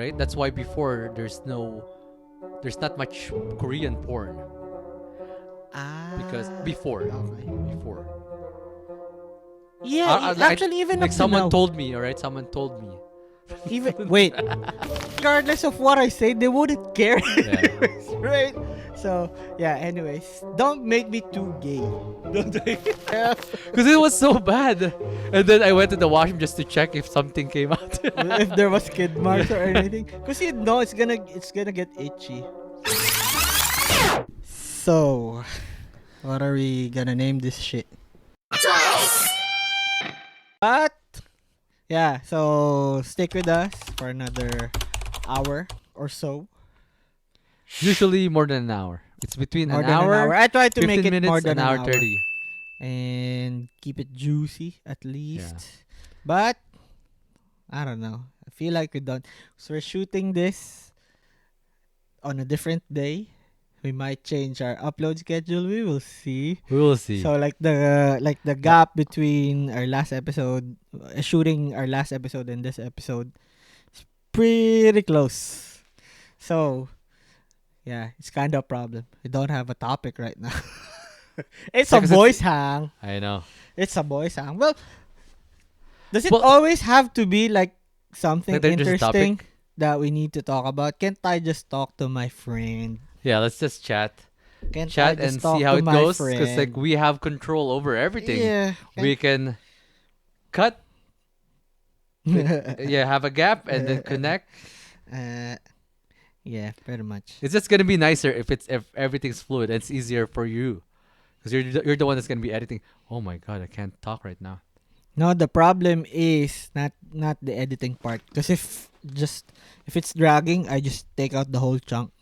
right? That's why before there's not much Korean porn because before Okay. before Yeah, actually, even like up to someone now. told me, all right, someone told me. Even wait, regardless of what I say, they wouldn't care Yeah. anyways, right? So yeah. Anyways, don't make me too gay. Don't yeah. Because it was so bad. And then I went to the washroom just to check if something came out. If there was skid marks or anything, because you know it's gonna get itchy. So, what are we gonna name this shit? But yeah, so stick with us for another hour or so. Usually more than an hour. It's between More an than an hour. hour, I try to 15 make it minutes, more than an an hour hour 30. and keep it juicy at least. Yeah. But I don't know. I feel like we don't. So we're shooting this on a different day. We might change our upload schedule. We will see. We will see. So like the gap between our last episode, shooting our last episode and this episode, is pretty close. So yeah, it's kind of a problem. We don't have a topic right now. It's a Yeah, 'cause voice hang. I know. It's a voice hang. Well, does it Well, always have to be like something like there's a interesting topic. that we need to talk about? Can't I just talk to my friend? Yeah, let's just chat. Can't I Chat just and talk see how to it my goes. friend? Because like we have control over everything. Yeah. We can cut. Yeah, have a gap and then connect. Uh, yeah, pretty much. It's just gonna be nicer if everything's fluid and it's easier for you. Because you're the one that's gonna be editing. Oh my god, I can't talk right now. No, the problem is not the editing part. Because if it's dragging, I just take out the whole chunk.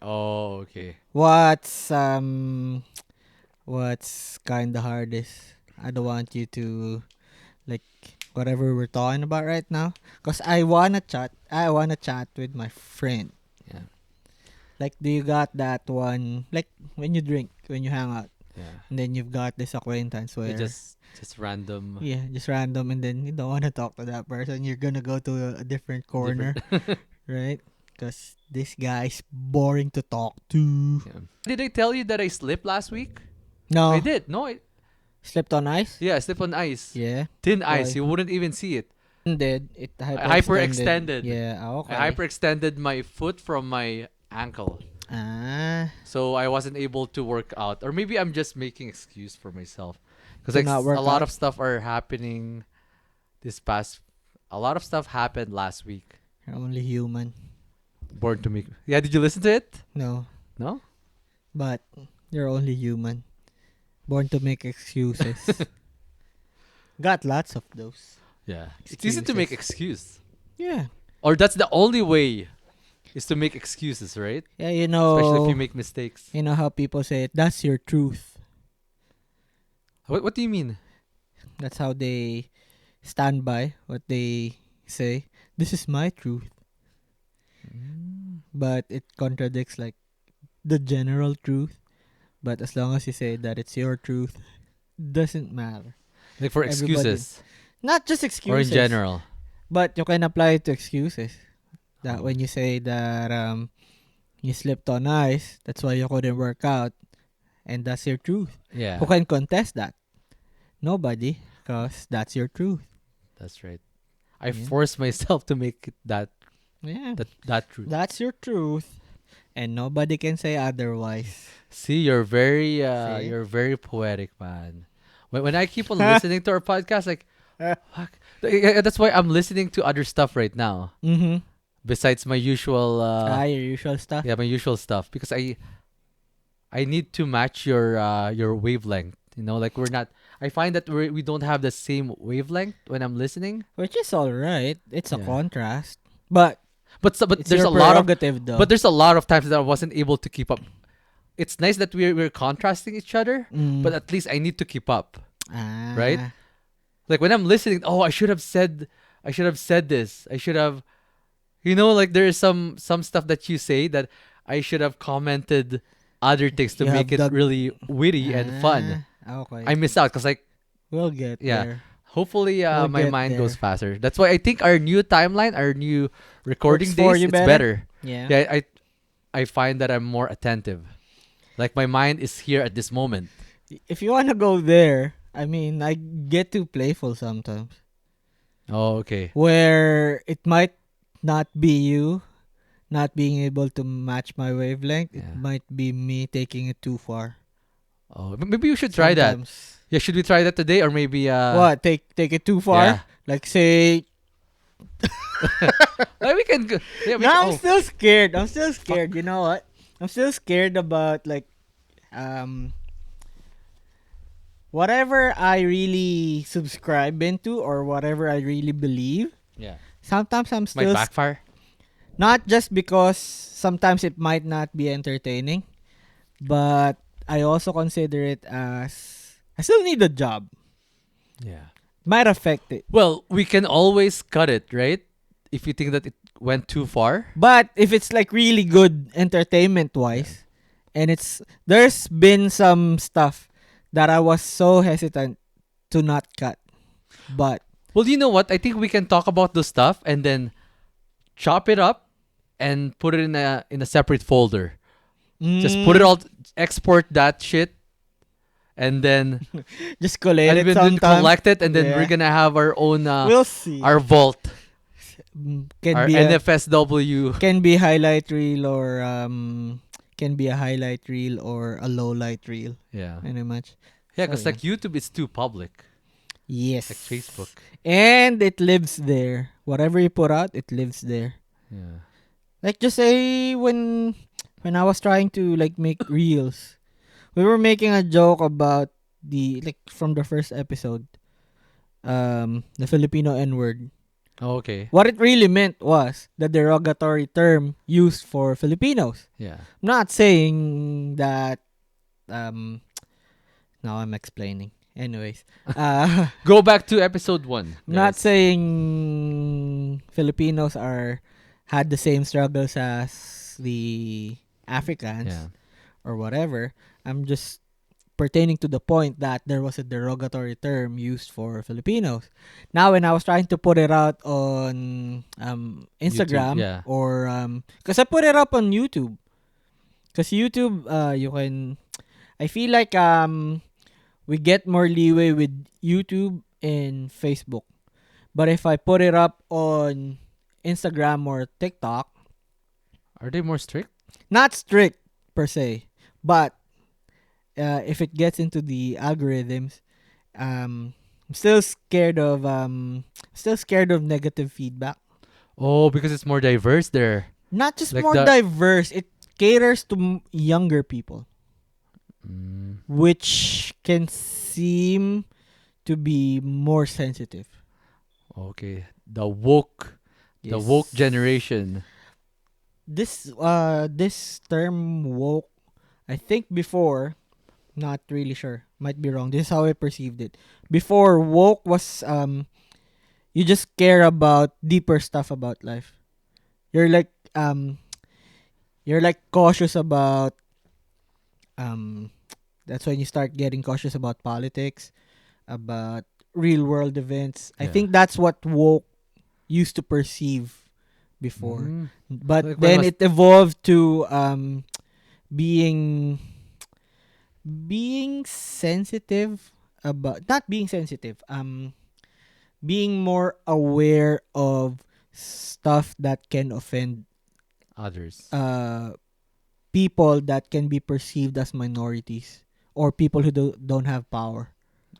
Oh, okay. What's kind of hard is I don't want you to like whatever we're talking about right now. Cause I wanna chat with my friend. Yeah. Like, do you got that one? Like when you drink, when you hang out, Yeah. and then you've got this acquaintance where It just random. yeah, just random, and then you don't want to talk to that person. You're gonna go to a different corner, right? Because this guy's boring to talk to. Yeah. Did I tell you that I slipped last week? No, I did. No, slipped on ice. yeah, I slipped on ice. Yeah, Thin Why? ice. You wouldn't even see it. did it Hyperextended. Yeah, okay. I hyperextended my foot from my ankle. So I wasn't able to work out. Or maybe I'm just making excuse for myself. Because To like not a work lot out? of stuff are happening a lot of stuff happened last week. You're only human. Born to make. Yeah, did you listen to it? No, No? but you're only human. Born to make excuses. Got lots of those. Yeah. It's easy to make Excuses. excuse. Yeah. Or that's the only way is to make excuses, right? Yeah, you know. Especially if you make mistakes. You know how people say it. That's your truth. What do you mean? That's how they stand by what they say. This is my truth. But it contradicts like the general truth. But as long as you say that it's your truth, doesn't matter. Like for Everybody- excuses. Not just Or in excuses. general. But you can apply it to excuses. That when you say that you slipped on ice, that's why you couldn't work out, and that's your truth. Yeah. Who can contest that? Nobody, because that's your truth. That's right. I Yeah. forced myself to make it that Yeah, that true. that's your truth, and nobody can say otherwise. See, See? you're very poetic, man. When I keep on listening to our podcast, like, fuck. That's why I'm listening to other stuff right now. Mm-hmm. Besides my usual, Your usual stuff. yeah, my usual stuff, because I need to match your wavelength. You know, like we're not. I find that we don't have the same wavelength when I'm listening. Which is alright. It's a Yeah. contrast. But But it's there's your a lot of prerogative though. but there's a lot of times that I wasn't able to keep up. It's nice that we're contrasting each other, but at least I need to keep up. right? Like when I'm listening, oh, I should have said this. I should have, like there is some stuff that you say that I should have commented other things to You make have it the- really witty and fun. Okay. I miss out because like we'll get Yeah. there. Hopefully, We'll my get mind goes there. faster. That's why I think our new timeline, our new recording Works for days, you it's better? better. Yeah. Yeah, I find that I'm more attentive. Like my mind is here at this moment. If you wanna go there, I mean, I get too playful sometimes, Oh, okay. where it might not be you not being able to match my wavelength. It Yeah. might be me taking it too far. Oh, maybe you should try that. Sometimes. Yeah, should we try that today or maybe What? Take it too far? Yeah. Like say, Like we can yeah, we no, can, I'm still scared. I'm still scared. You know what? I'm still scared about like um whatever I really subscribe into or whatever I really believe. yeah. Sometimes I'm Might still backfire. not just because sometimes it might not be entertaining, but I also consider it as I still need a job. Yeah. Might affect it. Well, we can always cut it, right? If you think that it went too far. But if it's like really good entertainment wise, and it's there's been some stuff that I was so hesitant to not cut. But Well, you know what? I think we can talk about the stuff and then chop it up and put it in a separate folder. Just put it all, export that shit, and then just collate it then sometime. collect it, and then Yeah. we're gonna have our own We'll see. our vault, Can our be a, NFSW. can be highlight reel or can be a highlight reel or a low light reel. Yeah, Pretty much. yeah, So, because like YouTube is too public, yes. like Facebook. And it lives there. Whatever you put out, it lives there. Yeah, Like just say when I was trying to like make reels, we were making a joke about the like from the first episode, the Filipino N word. oh, okay, What it really meant was the derogatory term used for Filipinos. yeah. I'm not saying that. Now I'm explaining. Anyways, Go back to episode 1. I'm not guys. saying Filipinos had the same struggles as the Africans Yeah, or whatever. I'm just pertaining to the point that there was a derogatory term used for Filipinos. Now, when I was trying to put it out on Instagram yeah. or because I put it up on YouTube, because YouTube you can. I feel like we get more leeway with YouTube and Facebook. But if I put it up on Instagram or TikTok, Are they more strict? not strict per se, but if it gets into the algorithms, I'm still scared of negative feedback. Oh, because it's more diverse there. Not just Like more the- diverse, it caters to younger people, Mm, which can seem to be more sensitive. okay, the woke Yes. generation. This term woke, I think before, not really sure, might be wrong. This is how I perceived it. Before, woke was you just care about deeper stuff about life. You're like cautious about that's when you start getting cautious about politics, about real world events. I Yeah. think that's what woke used to perceive before. Mm. But Like when then was- it evolved to being sensitive about not being sensitive, being more aware of stuff that can offend Others. people that can be perceived as minorities or people who don't have power.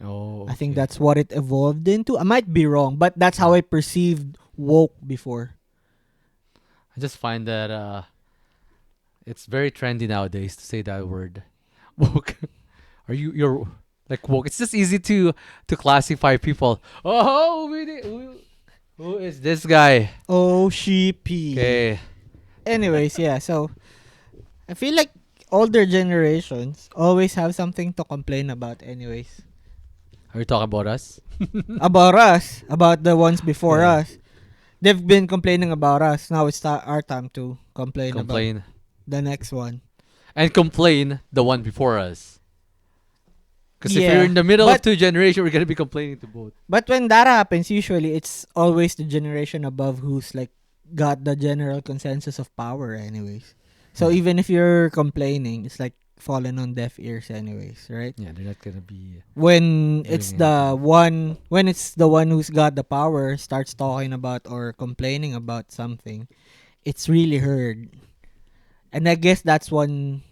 Oh, I think okay. that's what it evolved into. I might be wrong, but that's how I perceived woke before. I just find that it's very trendy nowadays to say that word. Woke. You're like woke? It's just easy to classify people. Oh, who is this guy? Oh, sheepy. Okay. Anyways, yeah, so I feel like older generations always have something to complain about anyways. Are you talking about us? About us, about the ones before Yeah. us. They've been complaining about us. Now it's our time to complain about the next one. And complain the one before us. Because if you're in the middle of but two generations, we're gonna be complaining to both. but when that happens, usually it's always the generation above who's like got the general consensus of power, anyways. So Yeah. even if you're complaining, it's like falling on deaf ears, anyways, right? Yeah, they're not gonna be When doing it's the anything. one who's got the power starts talking about or complaining about something, it's really heard. And I guess that's one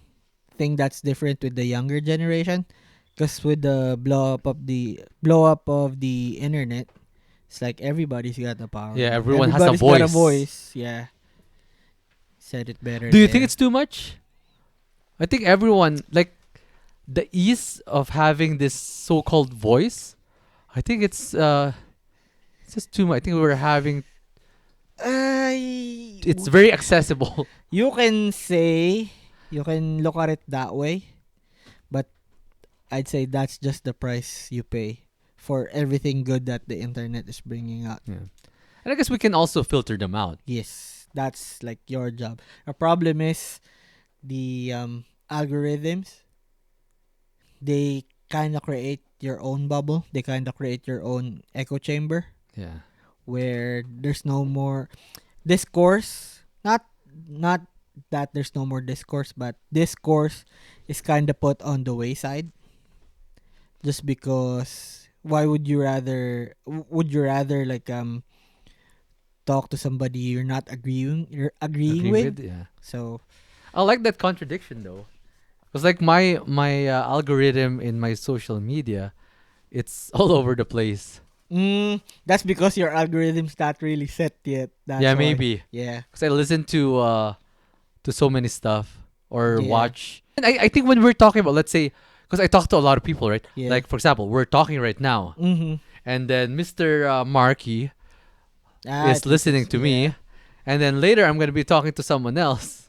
thing that's different with the younger generation, because with the blow up of the internet, it's like everybody's got the power Yeah, now. everyone has a Everybody's got a voice. voice. Yeah, said it better Do you think there. it's too much? I think everyone like the ease of having this so-called voice. I think it's just too much. I think we're having it's very accessible. You can say, you can look at it that way, but I'd say that's just the price you pay for everything good that the internet is bringing out. Yeah. And I guess we can also filter them out. Yes, that's like your job. A problem is the algorithms. They kind of create your own bubble. They kind of create your own echo chamber Yeah. where there's no more discourse. Not that there's no more discourse, but discourse is kind of put on the wayside just because why would you rather like talk to somebody you're agreeing Agreeing with? with, yeah. So I like that contradiction though. Because like my algorithm in my social media, it's all over the place. that's because your algorithm's not really set yet. That's Yeah, why. maybe. Yeah. Because I listen to so many stuff or Yeah. watch. And I think when we're talking about, let's say, because I talk to a lot of people, right? Yeah. Like for example, we're talking right now, Mm-hmm. and then Mr. Marky is It listening to yeah. me, and then later I'm gonna be talking to someone else.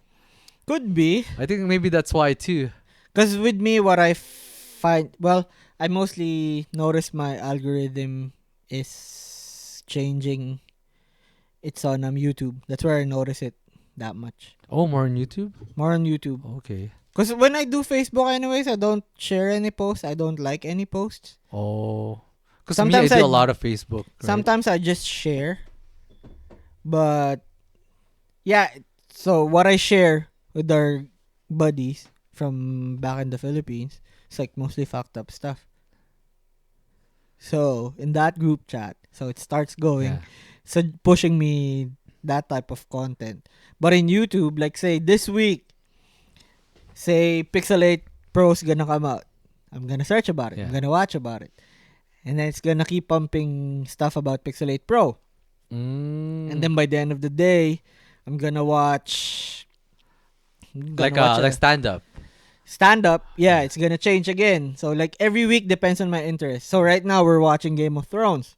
Could be. I think maybe that's why too. Because with me, what I find, well, I mostly notice my algorithm is changing. It's on YouTube. That's where I notice it that much. Oh, more on YouTube. More on YouTube. Okay. Because when I do Facebook, anyways, I don't share any posts. I don't like any posts. Oh, because me, I Sometimes do a I lot of Facebook. Right? sometimes I just share, but yeah. So what I share with our buddies from back in the Philippines, it's like mostly fucked up stuff. So in that group chat, so it starts going, Yeah. so pushing me that type of content. But in YouTube, like say this week, say Pixelate Pro's gonna come out. I'm gonna search about it. I'm Yeah. gonna watch about it. And then it's gonna keep pumping stuff about Pixelate Pro. And then by the end of the day, I'm gonna watch like stand up. stand up. Yeah, it's gonna change again. So like every week depends on my interest. So right now we're watching Game of Thrones.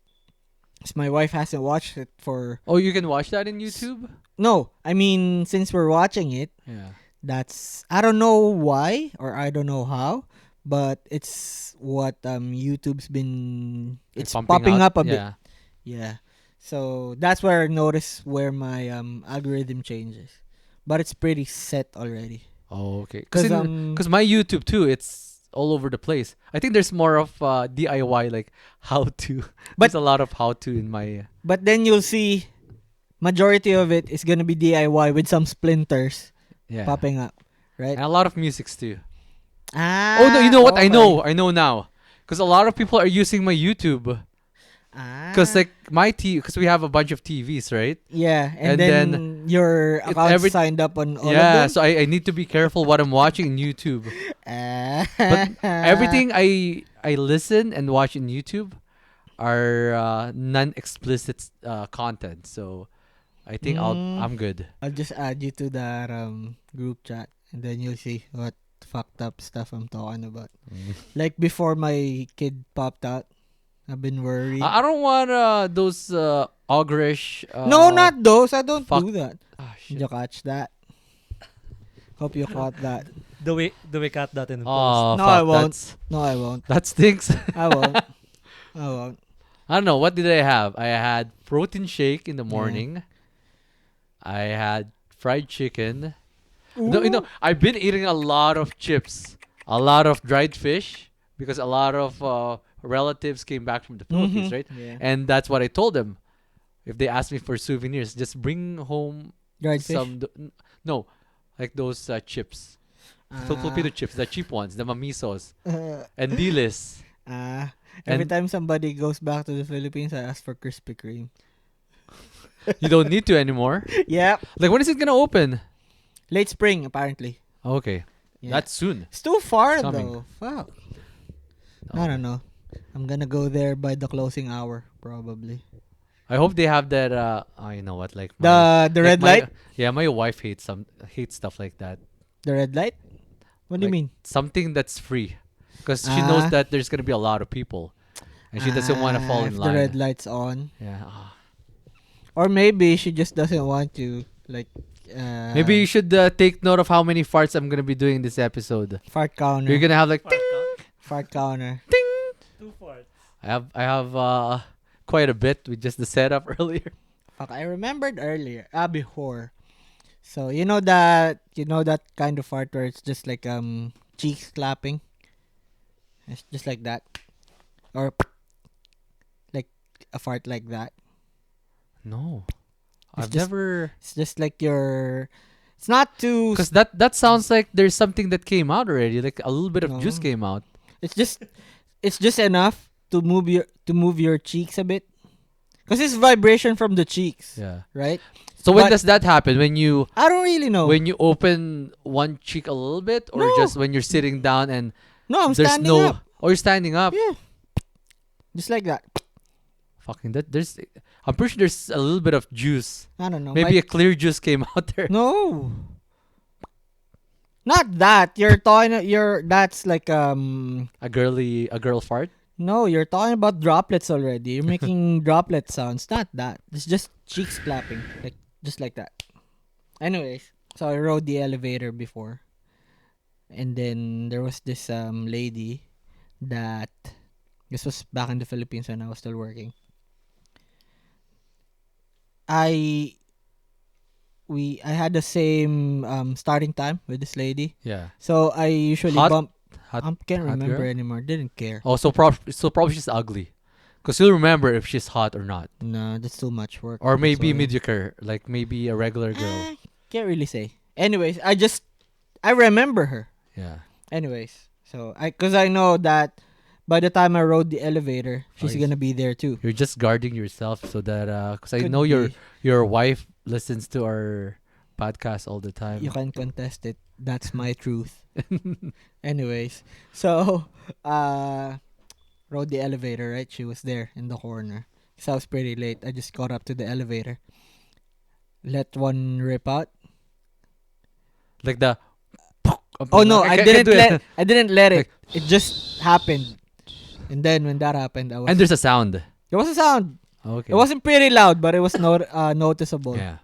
'Cause my wife hasn't watched it for Oh, you can watch that in YouTube. no. I mean, since we're watching it, Yeah. that's I don't know why or I don't know how, but it's what YouTube's been Like it's pumping popping out? up a bit. Yeah. Yeah. So that's where I notice where my algorithm changes. But it's pretty set already. Oh, okay. Cuz Because my YouTube too, it's all over the place. I think there's more of DIY, like how to. But- There's a lot of how to in my. but then you'll see majority of it is going to be DIY with some splinters Yeah. popping up, right? And a lot of musics too. Ah. Oh no! You know what? I okay. know. I know now. Because a lot of people are using my YouTube. Because Ah. like because we have a bunch of TVs, right? yeah, and, and then, then your it- account every- signed up on all Yeah. of them. So I need to be careful what I'm watching in YouTube. But everything I listen and watch in YouTube are non-explicit content. So I think I'm good. I'll just add you to that group chat, and then you'll see what fucked up stuff I'm talking about. Like before my kid popped out, I've been worried. I don't want those ogreish. No, not those. I don't fuck- do that. Ah, Did shit. you catch that? Hope you caught that. Do we cut that in the post? Oh, No, fuck, I won't. that's- No, I won't. That stinks. I won't. I won't. I don't know. What did I have? I had protein shake in the morning. I had fried chicken. No, I've been eating a lot of chips, a lot of dried fish, because a lot of relatives came back from the Philippines, right? Yeah. And that's what I told them. If they ask me for souvenirs, just bring home Dried fish. no, like those chips, Filipino chips, the cheap ones, the mamisos and dilis. Every And time somebody goes back to the Philippines, I ask for Krispy Kreme. you don't need to anymore. Yep. Like, when is it gonna open? Late spring, apparently. Okay, Yeah. that's soon. It's too far, coming. though. Fuck. I don't know. I'm gonna go there by the closing hour, probably. I hope they have that. You know what? Like The red light? Yeah, my wife hates stuff like that. The red light? What do you Like, mean? Something that's free, because she knows Ah. that there's gonna be a lot of people, and she doesn't want to fall in if line. the red light's on. Yeah. Or maybe she just doesn't want to, like, Maybe you should take note of how many farts I'm gonna be doing this episode. fart counter. You're gonna have like Fart counter. 2 farts. I have quite a bit with just the setup earlier. Fuck, I remembered earlier. Before. So you know that kind of fart where it's just like cheeks clapping. It's just like that, or like a fart like that. No, It's I've just- never. It's just like your. It's not too. Because that sounds like there's something that came out already. Like a little bit of juice No. came out. It's just enough to move your cheeks a bit. Cause it's vibration from the cheeks, Yeah. right? So when But- does that happen? When you I don't really know. when you open one cheek a little bit, or No. just when you're sitting down and no, I'm there's standing no. up. Or you're standing up. Yeah. Just like that. Fucking that. I'm pretty sure there's a little bit of juice. I don't know. Maybe a clear juice came out there. No. Not that. You're talking that's like A girl fart. no, you're talking about droplets already. You're making droplet sounds. Not that. It's just cheeks clapping. Like just like that. Anyways, so I rode the elevator before. And then there was this lady that this was back in the Philippines when I was still working. I had the same starting time with this lady. Yeah. So I usually Hot- bump. hot- I can't hot remember girl? anymore. Didn't care. Oh, so probably she's ugly. Because you'll remember if she's hot or not. No, that's too much work. Or maybe Sorry. mediocre, like maybe a regular girl. Can't really say. Anyways, I remember her. Yeah. Anyways, so cause I know that by the time I rode the elevator, she's Oh, gonna be there too. You're just guarding yourself so that because I Could know be. your wife listens to our podcast all the time. You can contest it. That's my truth. Anyways, so rode the elevator, right? She was there in the corner. So I was pretty late. I just got up to the elevator. Let one rip out. Like the. Oh no, I can't didn't do it. I didn't let it. Like- It just happened. And then when that happened, I was And there's a sound. there was a sound. Okay. It wasn't pretty loud, but it was noticeable. Yeah.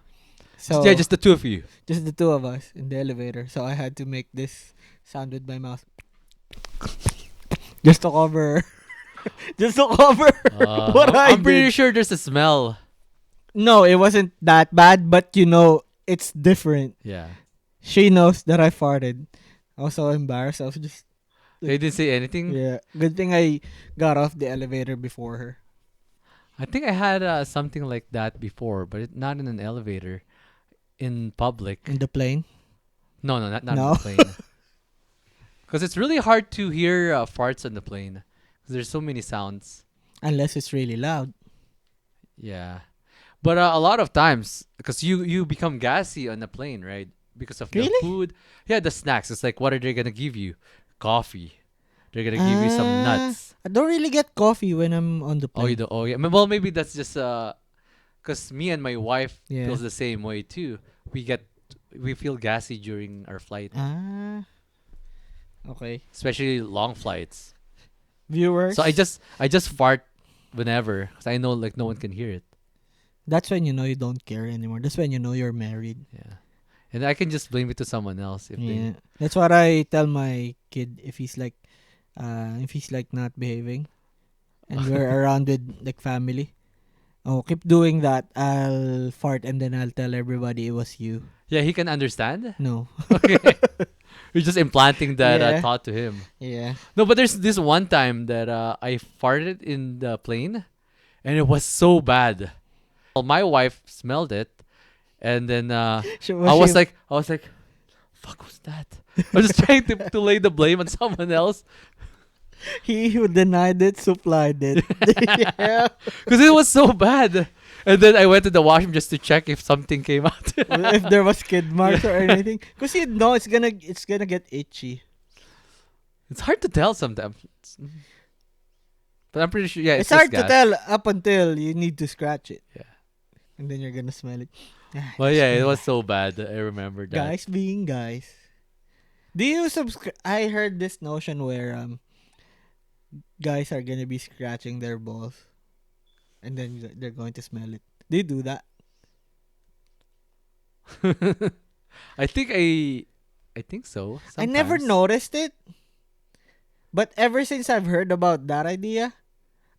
So Yeah, just the two of you. just the two of us in the elevator. So I had to make this sound with my mouth. Just to cover just to cover what I I'm pretty did. sure there's a smell. No, it wasn't that bad, but it's different. Yeah. She knows that I farted. I was so embarrassed. I was just They didn't say anything. yeah. Good thing I got off the elevator before her. I think I had something like that before, but not in an elevator. In public. In the plane. No, not No. on the plane. Because it's really hard to hear farts on the plane. 'Cause there's so many sounds. Unless it's really loud. Yeah. But a lot of times, because you become gassy on the plane, right? Because of the Really? food. Yeah, the snacks. It's like, what are they going to give you? Coffee. They're going to give you some nuts. I don't really get coffee when I'm on the Oh, you plane. do? Oh, yeah. Well, maybe that's just because me and my wife Yeah. feels the same way too. We feel gassy during our flight, Okay. especially long flights. Viewers. So I just fart whenever, because I know like no one can hear it. That's when you know you don't care anymore. That's when you know you're married. Yeah, and I can just blame it to someone else if Yeah. That's what I tell my kid if he's like not behaving and we're around with like family. Oh, keep doing that. I'll fart and then I'll tell everybody it was you. Yeah, he can understand. No. Okay, You're just implanting that Yeah. thought to him. Yeah. No, but there's this one time that I farted in the plane, and it was so bad. Well, my wife smelled it, and then I was like, fuck was that? I was just trying to lay the blame on someone else he who denied it supplied it. Yeah. because it was so bad. And then I went to the washroom just to check if something came out. If there was skid marks or anything, because you know it's gonna get itchy. It's hard to tell sometimes. But I'm pretty sure. Yeah, It's just hard to gas. tell up until you need to scratch it. Yeah. And then you're gonna smell it. Well, yeah, it was so bad. I remember that. Guys being guys. Do you subscribe? I heard this notion where guys are gonna be scratching their balls, and then they're going to smell it. Do you do that? I think so. I never sometimes. noticed it, but ever since I've heard about that idea,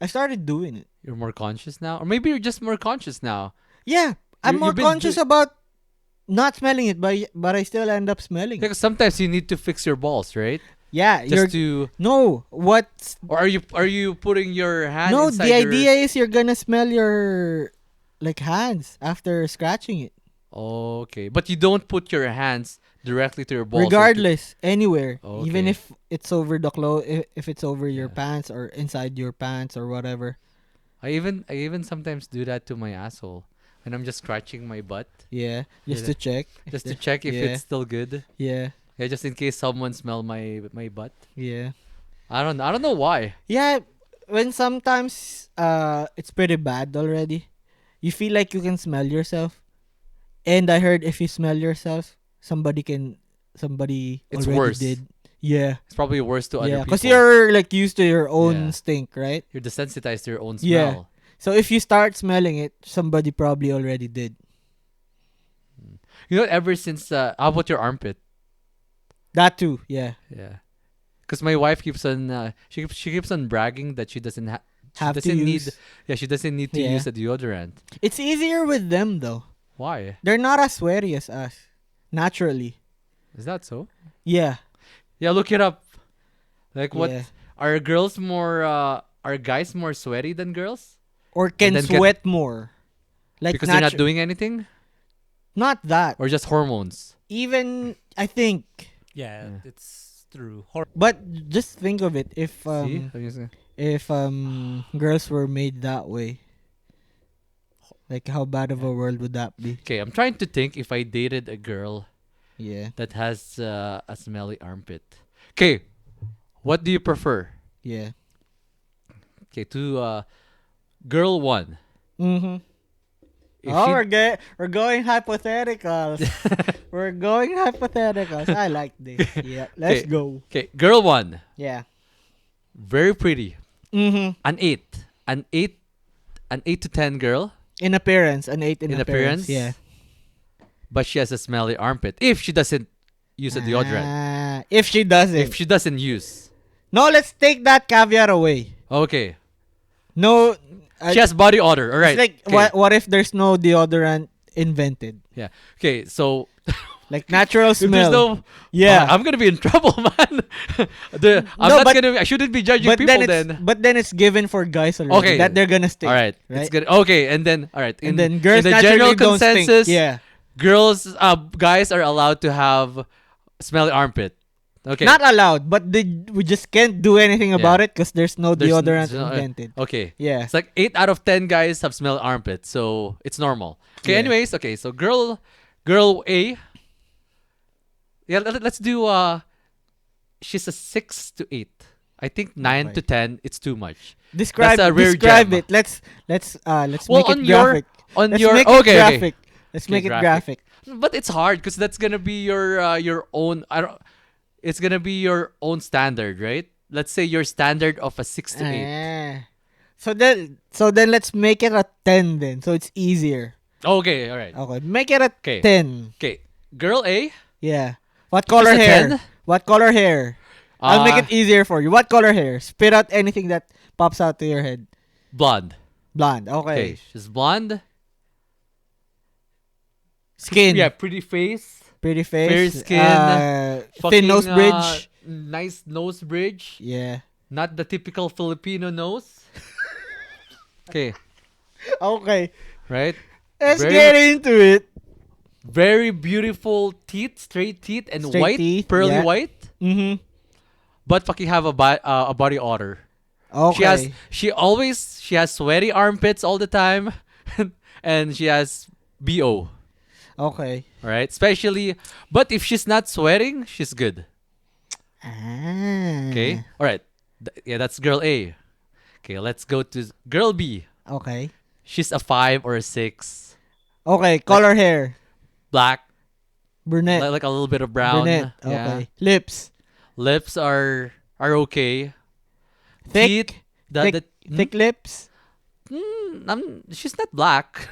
I started doing it. You're more conscious now, or maybe you're just more conscious now. Yeah, I'm more You've been conscious about not smelling it, but I still end up smelling it. Because sometimes you need to fix your balls, right? Yeah, you're Just to, no. What's or are you putting your hand? no? inside The your- idea is you're gonna smell your like hands after scratching it, Okay, but you don't put your hands directly to your balls. regardless, anywhere, even Okay. if it's over the clothes, if it's over your Yeah. pants or inside your pants or whatever. I even sometimes do that to my asshole when I'm just scratching my butt Yeah, just Yeah. to check. just to check if Yeah. it's still good. Yeah, Yeah, just in case someone smell my butt. yeah, I don't know why. yeah. When sometimes it's pretty bad already, you feel like you can smell yourself. And I heard if you smell yourself, somebody It's already worse. did. Yeah. It's probably worse to other Yeah, people. because you're like used to your own Yeah. stink, right? You're desensitized to your own Yeah. smell. So if you start smelling it, somebody probably already did. You know, ever since how about your armpit? That too, yeah. Yeah, because my wife keeps on she keeps on bragging that she doesn't Have to doesn't need use. she doesn't need to Yeah. use a deodorant. It's easier with them though. Why They're not as sweaty as us, naturally. is that so? Yeah. Yeah, look it up. Like what Yeah. are girls more? Are guys more sweaty than girls? Or can then get- sweat more. Like Because they're not doing anything, not that. or just hormones? Even I think, Yeah, Yeah. it's true. but just think of it if See, if girls were made that way, like how bad of a world would that be? okay, I'm trying to think if I dated a girl Yeah. that has a smelly armpit. Okay, what do you prefer? Yeah. Okay, to girl one. Mm-hmm. If Oh, she- we're going hypotheticals. We're going hypotheticals. I like this. Yeah. Let's Okay. go. Okay, girl one, Yeah. very pretty. Mm-hmm. An 8. An 8 to 10 girl, In appearance, an 8 in, In appearance. appearance? Yeah. but she has a smelly armpit. If she doesn't use a deodorant. If she doesn't. If she doesn't use. No, let's take that caveat away. Okay. No. She has body odor. All right. It's like, okay. what if there's no deodorant invented? Okay, so Like natural if there's smell. no Yeah. I'm going to be in trouble, man. I shouldn't be judging but people then it's given for guys already Okay. that they're gonna stink. All right. right? It's good. Okay, and then all right. And then girls in the naturally general don't stink. consensus, Yeah. girls guys are allowed to have smelly armpit. Okay. Not allowed, but we just can't do anything about it because there's no There's deodorant no- invented. Okay. Yeah. It's like 8 out of 10 guys have smelly armpit, so it's normal. Okay, Yeah. anyways, okay, so girl A. Yeah, let's do she's a 6 to 8. I think 9 Okay. to 10 it's too much. Describe That's a rare describe gem. it. Let's Well, make it on your- graphic. On Let's your make it okay, okay. graphic. Let's Okay, make it graphic. But it's hard because that's gonna be your own. I don't. It's gonna be your own standard, right? Let's say your standard of a 6 to 8. Ah. So then let's make it a 10 then, so it's easier. Okay, all right. Okay, make it a Okay. 10. Okay, girl A. Yeah. What color Just a hair? 10? What color hair? I'll make Uh, it easier for you. What color hair? Spit out anything that pops out to your head. blonde. Blonde. Okay, Okay. she's blonde. Skin. Yeah, pretty face. Pretty face. Fair skin, Thin fucking, nose bridge. nice nose bridge. Yeah. Not the typical Filipino nose. Okay, Okay. right? Let's Very- get into it. Very beautiful teeth, straight teeth, and Straight white, teeth, pearly yeah. white. Mm-hmm. But fucking have a body odor. Okay. She has sweaty armpits all the time, and she has BO. Okay. Right, especially. But if she's not sweating, she's good. Ah. Okay, all right. Yeah, that's girl A. Okay, let's go to girl B. Okay. She's a 5 or a 6. Okay. Color hair. Black, Brunette. like a little bit of brown. Brunette. Yeah. Okay. Lips. Lips are okay. Thick. Teeth, thick, thick lips. she's not black.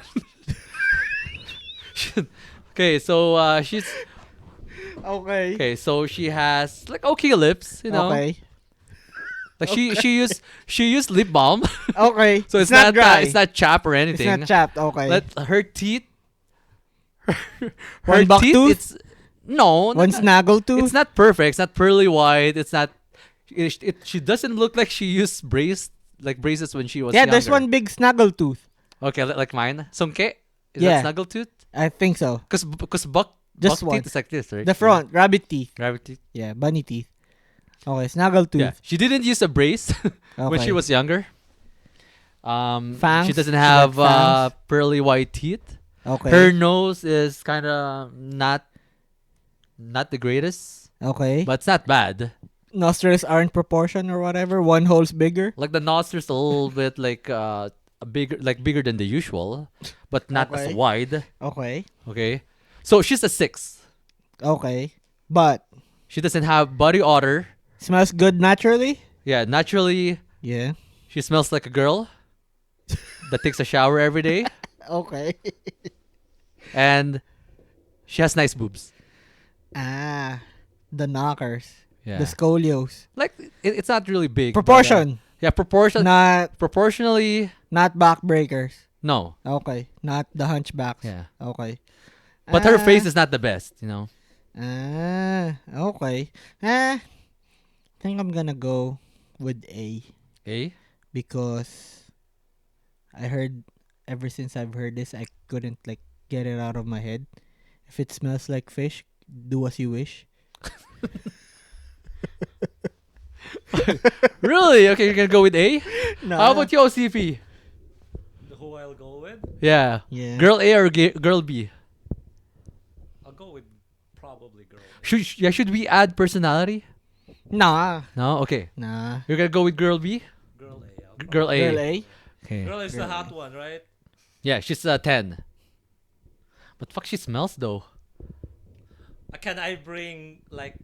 Okay, so she's Okay. okay. So she has like okay lips, you know. Okay. Like she used lip balm, Okay. so it's not dry. it's not chapped or It's anything. not chapped. Okay. Her teeth, her One buck teeth. tooth? It's no, One snaggle tooth. it's not perfect. It's not pearly white. It's not. She doesn't look like she used braces when she was Yeah, there's younger. one big snaggle tooth. Okay, like mine. Sungke? Is Yeah. that snuggle tooth? I think so. Because buck Just buck one. teeth is like this, right? The front, rabbit teeth. Rabbit teeth. Yeah, bunny teeth. Okay, snaggle tooth. Yeah. She didn't use a brace when Okay. she was younger. Fangs? She doesn't She got have fangs? pearly white teeth. Okay. Her nose is kind of not the greatest, Okay. but it's not bad. Nostrils aren't proportion or whatever. One hole's bigger. Like the nostrils a little bit like bigger than the usual, but not as Okay. wide. Okay. Okay. So she's a 6. Okay. But She doesn't have body odor. smells good naturally. Yeah, naturally Yeah. she smells like a girl that takes a shower every day, Okay. and she has nice boobs. The knockers. Yeah. The scolios. Like it's not really big. but, Proportion. yeah, proportion. Not Proportionally, backbreakers. no. Okay. Not the hunchbacks. Yeah. Okay. But her face is not the best, you know. Okay. I think I'm gonna go with A Eh? because I heard ever since I've heard this, I couldn't like get it out of my head. If it smells like fish, do as you wish. Really? Okay, you're gonna go with A? No. How about you, OCP? Who I'll go with? Yeah. Yeah. Girl A or girl B? I'll go with probably girl. Should we add personality? Nah. No? Okay. Nah. You're gonna go with girl B? Girl A. I'll Girl A. Girl A. Okay. Girl is Girl the A. hot one, right? Yeah, she's 10. But fuck, she smells though. Can I bring like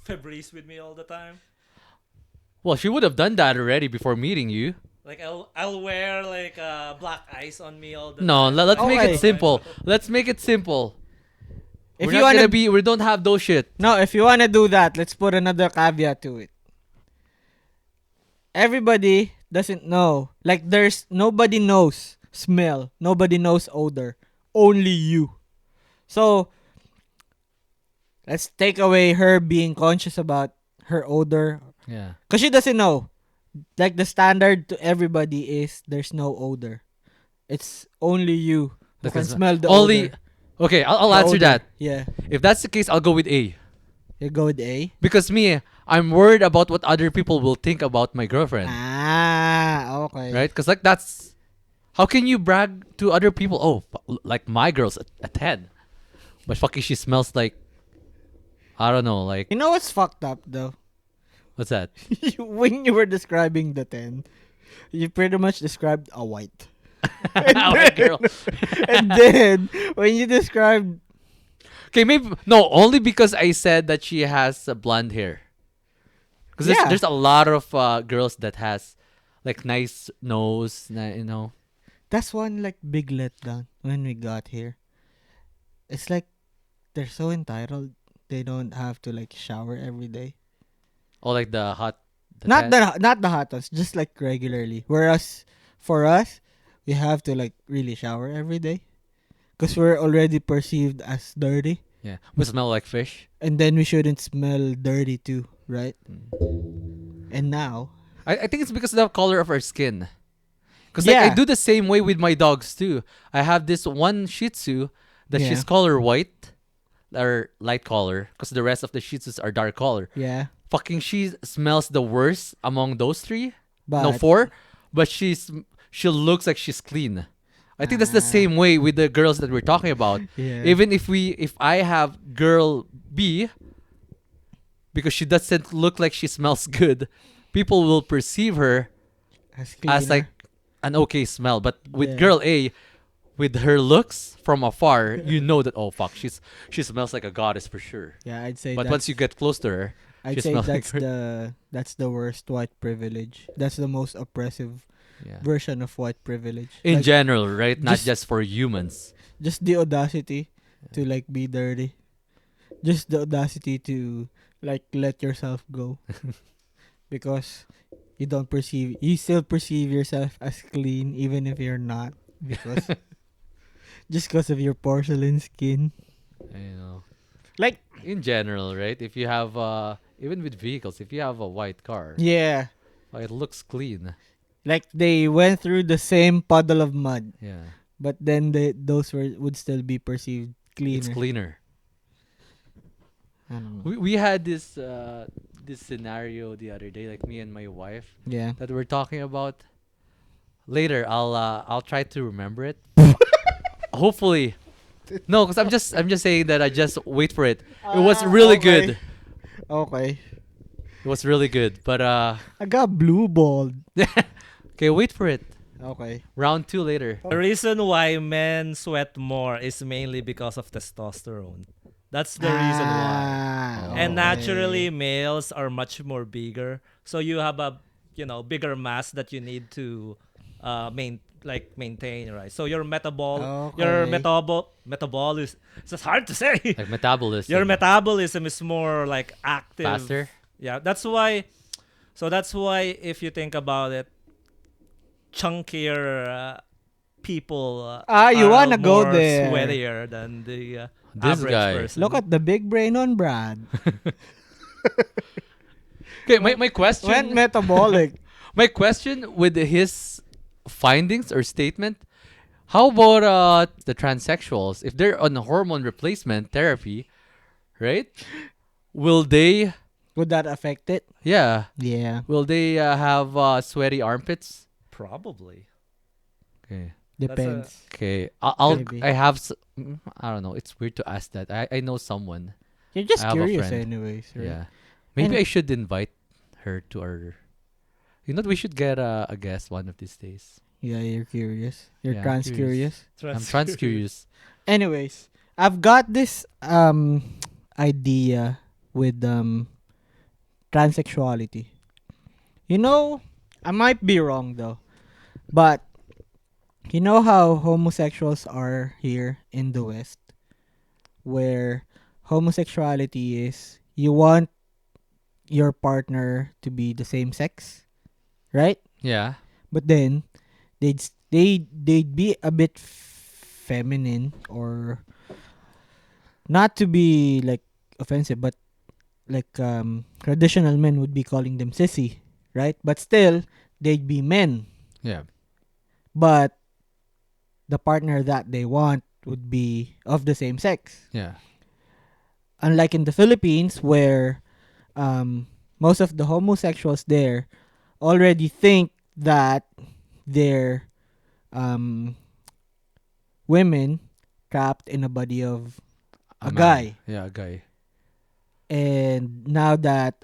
Febreze with me all the time? Well, she would have done that already before meeting you. Like I'll wear like black ice on me all the No, time. let's make Okay. it simple. Let's make it simple. If We're you not wanna gonna be. We don't have those shit. No, if you wanna do that, let's put another caveat to it. Everybody doesn't know. Like there's nobody knows smell. Nobody knows odor. Only you. So let's take away her being conscious about her odor. Yeah. Because she doesn't know. Like the standard to everybody is there's no odor. It's only you who can Because smell the only. odor. Okay, I'll The answer odor. that. Yeah. If that's the case, I'll go with A. You go with A. Because me, I'm worried about what other people will think about my girlfriend. Okay. Right? Because like that's. How can you brag to other people? Oh, like my girl's a 10, but fucking she smells like. I don't know. Like You know what's fucked up though? what's that? When you were describing the 10, you pretty much described a white. White girl. And then when you described Okay, maybe no. Only because I said that she has blonde hair. Because Yeah. there's a lot of girls that has like nice nose, you know. that's one like big letdown when we got here. It's like they're so entitled they don't have to like shower every day. Or like the hot. Not the hot ones, just like regularly. Whereas for us, we have to like really shower every day because we're already perceived as dirty. Yeah. We smell like fish. And then we shouldn't smell dirty too, right? And now, I think it's because of the color of our skin. Because like I Yeah. do the same way with my dogs too. I have this one Shih Tzu that Yeah. she's color white or light color because the rest of the Shih Tzus are dark color. yeah, Fucking she smells the worst among those three. but No, four. But she looks like she's clean. I think that's the Ah. same way with the girls that we're talking about. yeah. Even if I have girl B, because she doesn't look like she smells good, people will perceive her as cleaner. like an okay smell. But with Yeah. girl A, with her looks from afar, you know that oh fuck, she smells like a goddess for sure. Yeah, I'd say. But once you get close to her, I'd she say smells like that's the worst white privilege. That's the most oppressive yeah. version of white privilege. In Like, general, right? Not just- just for humans. just the audacity to like be dirty. Just the audacity to like let yourself go. Because you still perceive yourself as clean even if you're not. Because just because of your porcelain skin. You know. Like In general, right? If you have even with vehicles, if you have a white car, yeah. it looks clean. Like they went through the same puddle of mud. Yeah. But then those would still be perceived cleaner. It's cleaner. I don't know. We had this scenario the other day, like me and my wife Yeah. that we're talking about. Later, I'll try to remember it. Hopefully, no, because I'm just saying that I just wait for it. It was really okay. good. Okay. It was really good, but I got blue balled. okay, wait for it. Okay. Round 2 later. The reason why men sweat more is mainly because of testosterone. That's the reason why. Ah, And okay. naturally, males are much more bigger, so you have a bigger mass that you need to maintain, right? So your Okay. metabolism. It's just hard to say. Like metabolism. Your metabolism is more like active. faster. Yeah, that's why. So that's why if you think about it, chunkier people you are wanna go more there. sweatier than the This average guy. person. Look at the big brain on Brad. Okay, my question. Went metabolic. My question with his findings or statement, how about the transsexuals? If they're on hormone replacement therapy, right? Will they, Would that affect it? yeah, Yeah. will they have sweaty armpits? Probably. Okay. Depends. Okay. Maybe. I don't know. It's weird to ask that. I know someone. You're just I have a curious friend. anyways, right? Yeah. Maybe And- I should invite her to our. You know, we should get a guest one of these days. Yeah, you're curious. You're Yeah, trans curious. I'm trans curious. Anyways, I've got this idea with transsexuality. You know, I might be wrong though, but you know how homosexuals are here in the West, where homosexuality is you want your partner to be the same sex, right? Yeah. But then they'd be a bit feminine, or not to be like offensive, but like traditional men would be calling them sissy, right? But still they'd be men. Yeah. But the partner that they want would be of the same sex. Yeah. Unlike in the Philippines, where most of the homosexuals there already think that they're women trapped in a body of a man. guy. Yeah, a guy. And now that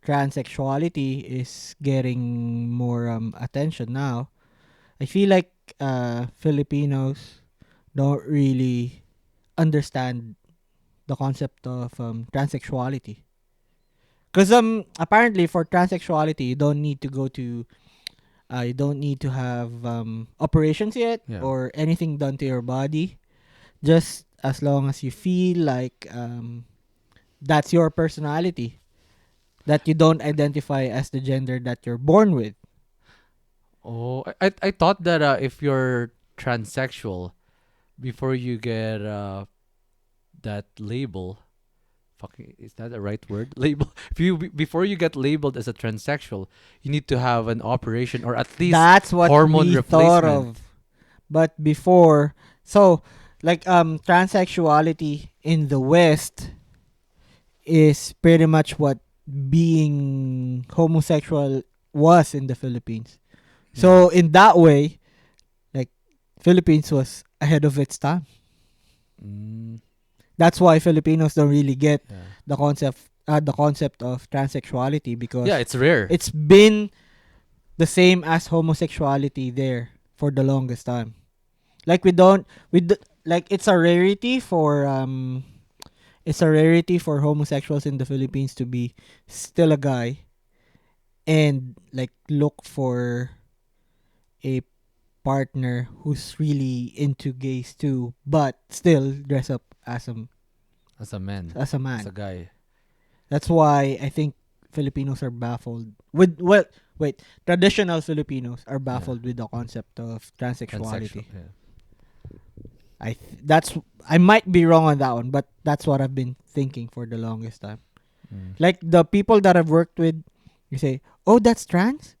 transsexuality is getting more attention now, I feel like Filipinos don't really understand the concept of transsexuality. Because apparently for transsexuality, you don't need to go to you don't need to have operations yet, Yeah. or anything done to your body. Just as long as you feel like that's your personality, that you don't identify as the gender that you're born with. Oh, I thought that if you're transsexual, before you get that label. Fucking, is that a right word? Label. If you before you get labeled as a transsexual, you need to have an operation or at least That's what hormone we thought replacement. of. But before, so like transsexuality in the West is pretty much what being homosexual was in the Philippines. So in that way, like Philippines was ahead of its time. Mm, That's why Filipinos don't really get yeah. the concept of transsexuality because Yeah, it's rare. it's been the same as homosexuality there for the longest time. Like like it's a rarity for homosexuals in the Philippines to be still a guy and like look for a partner who's really into gays too, but still dress up As a man, as a as a man. guy, That's why I think Filipinos are baffled traditional Filipinos are baffled with the concept of transsexual. transsexuality. Yeah. I might be wrong on that one, but that's what I've been thinking for the longest time. Mm. Like the people that I've worked with, you say, "Oh, that's trans?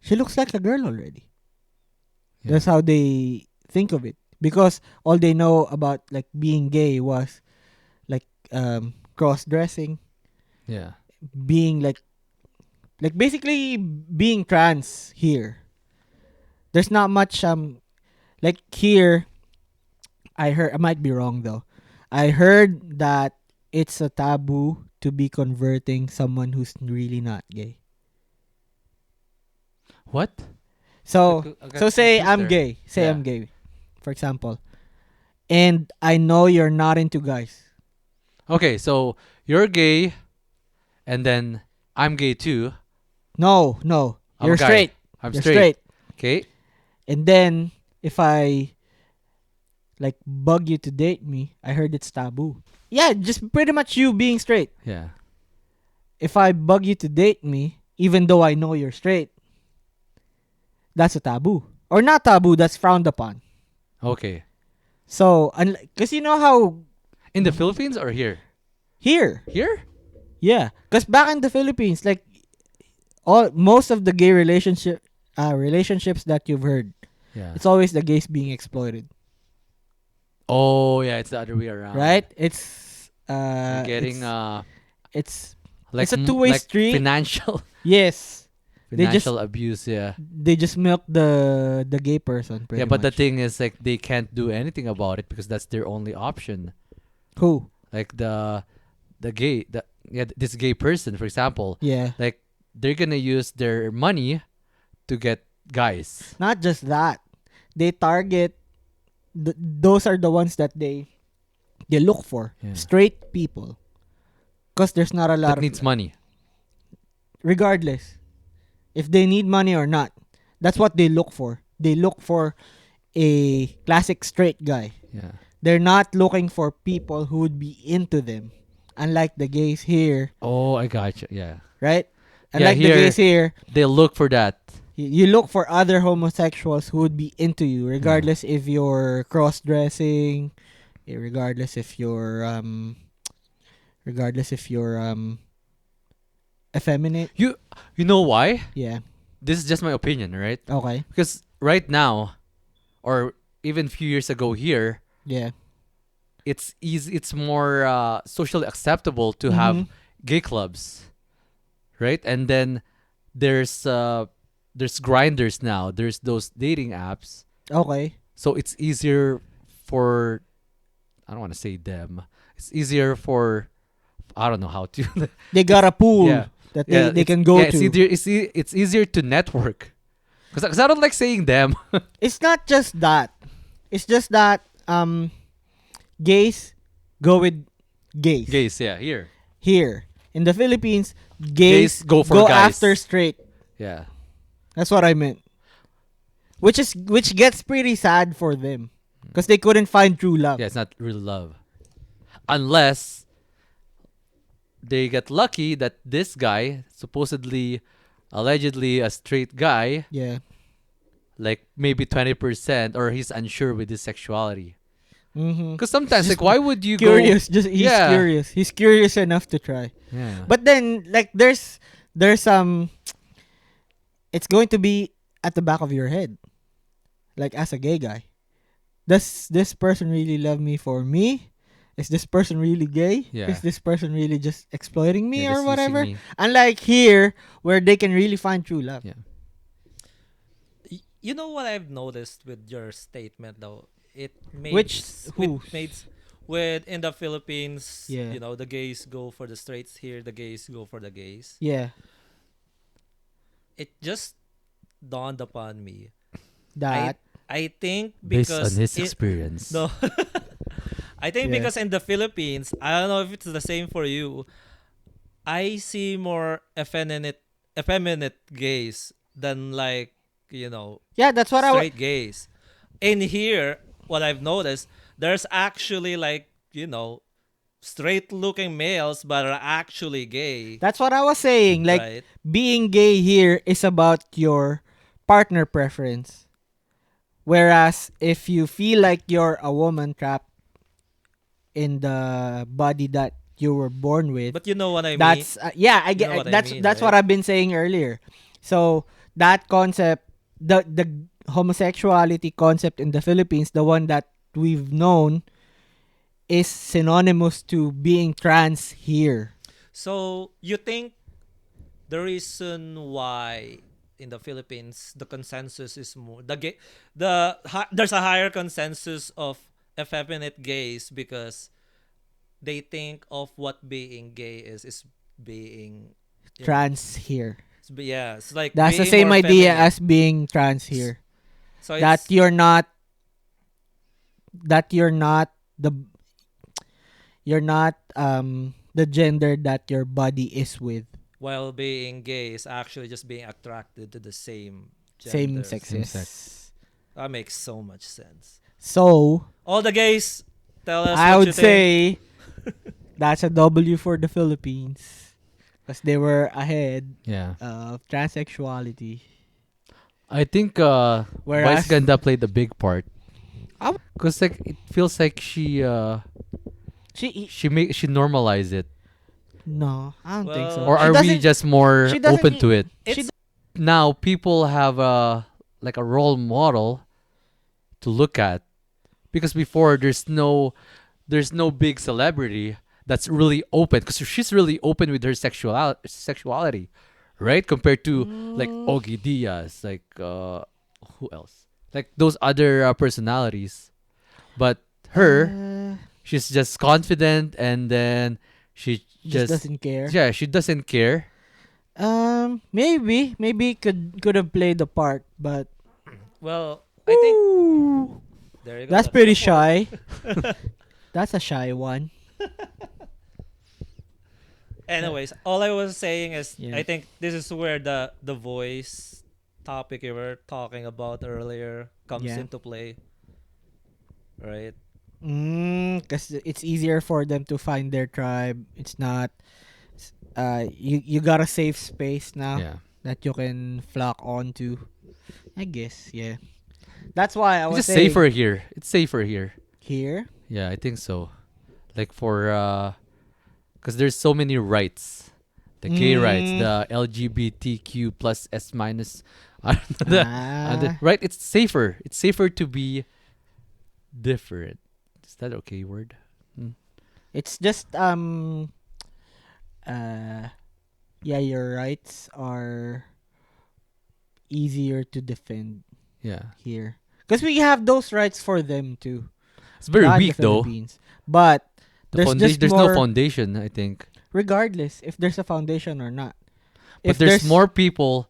She looks like a girl already." Yeah. That's how they think of it because all they know about like being gay was like cross dressing, Yeah. being like basically being trans here. There's not much like here I might be wrong though. I heard that it's a taboo to be converting someone who's really not gay. What? So I got so say confused I'm there. gay. Say Yeah. I'm gay, for example. And I know you're not into guys. Okay, so you're gay, and then I'm gay too. No. I'm a You're guy. straight. I'm You're straight. straight. Okay. And then if I like bug you to date me, I heard it's taboo. Yeah, just pretty much you being straight. Yeah. If I bug you to date me, even though I know you're straight, that's a taboo. Or not taboo, that's frowned upon. Okay. So, because you know how In the Philippines or here? here, Here? yeah, because back in the Philippines, like most of the gay relationships that you've heard, Yeah. it's always the gays being exploited, Oh yeah, it's the other way around. right? It's You're getting it's like it's a two-way like street. financial Yes, They just- financial abuse. Yeah. they just milk the gay person. Pretty Yeah, but the much. thing is, like, they can't do anything about it because that's their only option. Who? Like this gay person, for example, Yeah. like they're gonna use their money to get guys. Not just that, they target. Those are the ones that they look for. Yeah. Straight people, because there's not a lot That of. needs money. Regardless, if they need money or not, that's what they look for. They look for a classic straight guy. Yeah. They're not looking for people who would be into them. Unlike the gays here, Oh, I got you. Yeah. right? Yeah, Unlike the here- gays here, They look for that. you look for other homosexuals who would be into you, regardless if you're cross-dressing, regardless if you're effeminate. You know why? Yeah. This is just my opinion, right? Okay. Because right now, or even a few years ago here, Yeah. it's easy. It's more socially acceptable to have Mhm. gay clubs, right? And then there's grinders now. There's those dating apps, Okay. so it's easier for. I don't want to say them. It's easier for. I don't know how to. They got a pool Yeah. that Yeah, they it's- can go yeah, to. It's easier to network. Because I don't like saying them. It's not just that. It's just that gays go with gays. Gays, yeah, here. Here in the Philippines, gays go for guys. after straight. Yeah. That's what I meant. Which gets pretty sad for them because they couldn't find true love. Yeah, it's not real love. Unless they get lucky that this guy, supposedly, allegedly a straight guy, Yeah. like maybe 20%, or he's unsure with his sexuality. Mm-hmm. Because sometimes, Just like, why would you Curious, just he's Yeah. curious. He's curious enough to try. go? Yeah. But then, like, there's it's going to be at the back of your head, like as a gay guy. Does this person really love me for me? Is this person really gay? Yeah. Is this person really just exploiting me Yeah, or just using whatever? me. Unlike here, where they can really find true love. Yeah. You know what I've noticed with your statement though? It Which makes who? with in the Philippines, Yeah. you know, the gays go for the straights, here the gays go for the gays. Yeah, It just dawned upon me. that. I think Based because on his it, experience. no, I think Yeah. because in the Philippines, I don't know if it's the same for you. I see more effeminate gays than like, you know, Yeah, that's what straight gays. In here, what I've noticed, there's actually like, you know, straight looking males but are actually gay. That's what I was saying. Like, right? being gay here is about your partner preference. Whereas if you feel like you're a woman trapped in the body that you were born with, But you know what I mean? that's yeah, I You get know what I that's mean, that's what right? I've been saying earlier. So that concept, the homosexuality concept in the Philippines, the one that we've known, is synonymous to being trans here. So you think the reason why in the Philippines the consensus is more there's a higher consensus of effeminate gays because they think of what being gay is being, you know, Trans here. yeah, it's like That's the being same more idea feminine. as being trans here. So That it's you're not the you're not the gender that your body is with. while being gay is actually just being attracted to the same Same gender. Same sexes. That makes so much sense. So All the gays, tell us I what would you think. say that's a W for the Philippines. Because they were ahead Yeah. of transsexuality. I think Vice Whereas Ganda played a big part. I w- Cause like it feels like she she normalized it. no, I don't think so. Well, Or She are we doesn't- just more she doesn't open e- to it? she It's Now people have like a role model to look at, because before there's no big celebrity that's really open, because she's really open with her sexuality, right? Compared to like Ogie Diaz, like who else? Like those other personalities. But her, she's just confident, and then she just just doesn't care. yeah, she doesn't care. Maybe could have played the part, but well, I think Ooh, there you go. that's pretty shy. That's a shy one. Anyways, all I was saying is Yeah. I think this is where the voice topic you were talking about earlier comes Yeah. into play. Right? Because it's easier for them to find their tribe. It's not. You got a safe space now Yeah. that you can flock onto. I guess, yeah. That's why I It's was just saying safer here. It's safer here. here. Yeah, I think so. Like for because there's so many rights, the gay rights, the LGBTQ plus S minus, right? It's safer. It's safer to be different. Is that okay word? It's just yeah, your rights are easier to defend Yeah, here because we have those rights for them too. it's very not in weak the though. Philippines. But there's just There's more, no foundation, I think. regardless if there's a foundation or not. But If there's more people,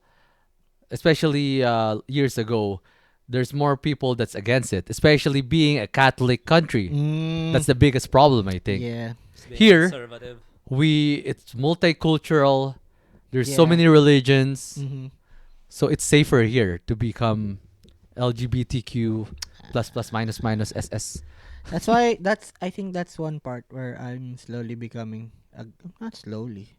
especially years ago. There's more people that's against it, especially being a Catholic country. That's the biggest problem, I think. yeah. It's being Here, conservative. It's multicultural. There's so Yeah. many religions. Mm-hmm. So it's safer here to become LGBTQ plus plus minus minus SS. That's why I think that's one part where I'm slowly becoming not slowly.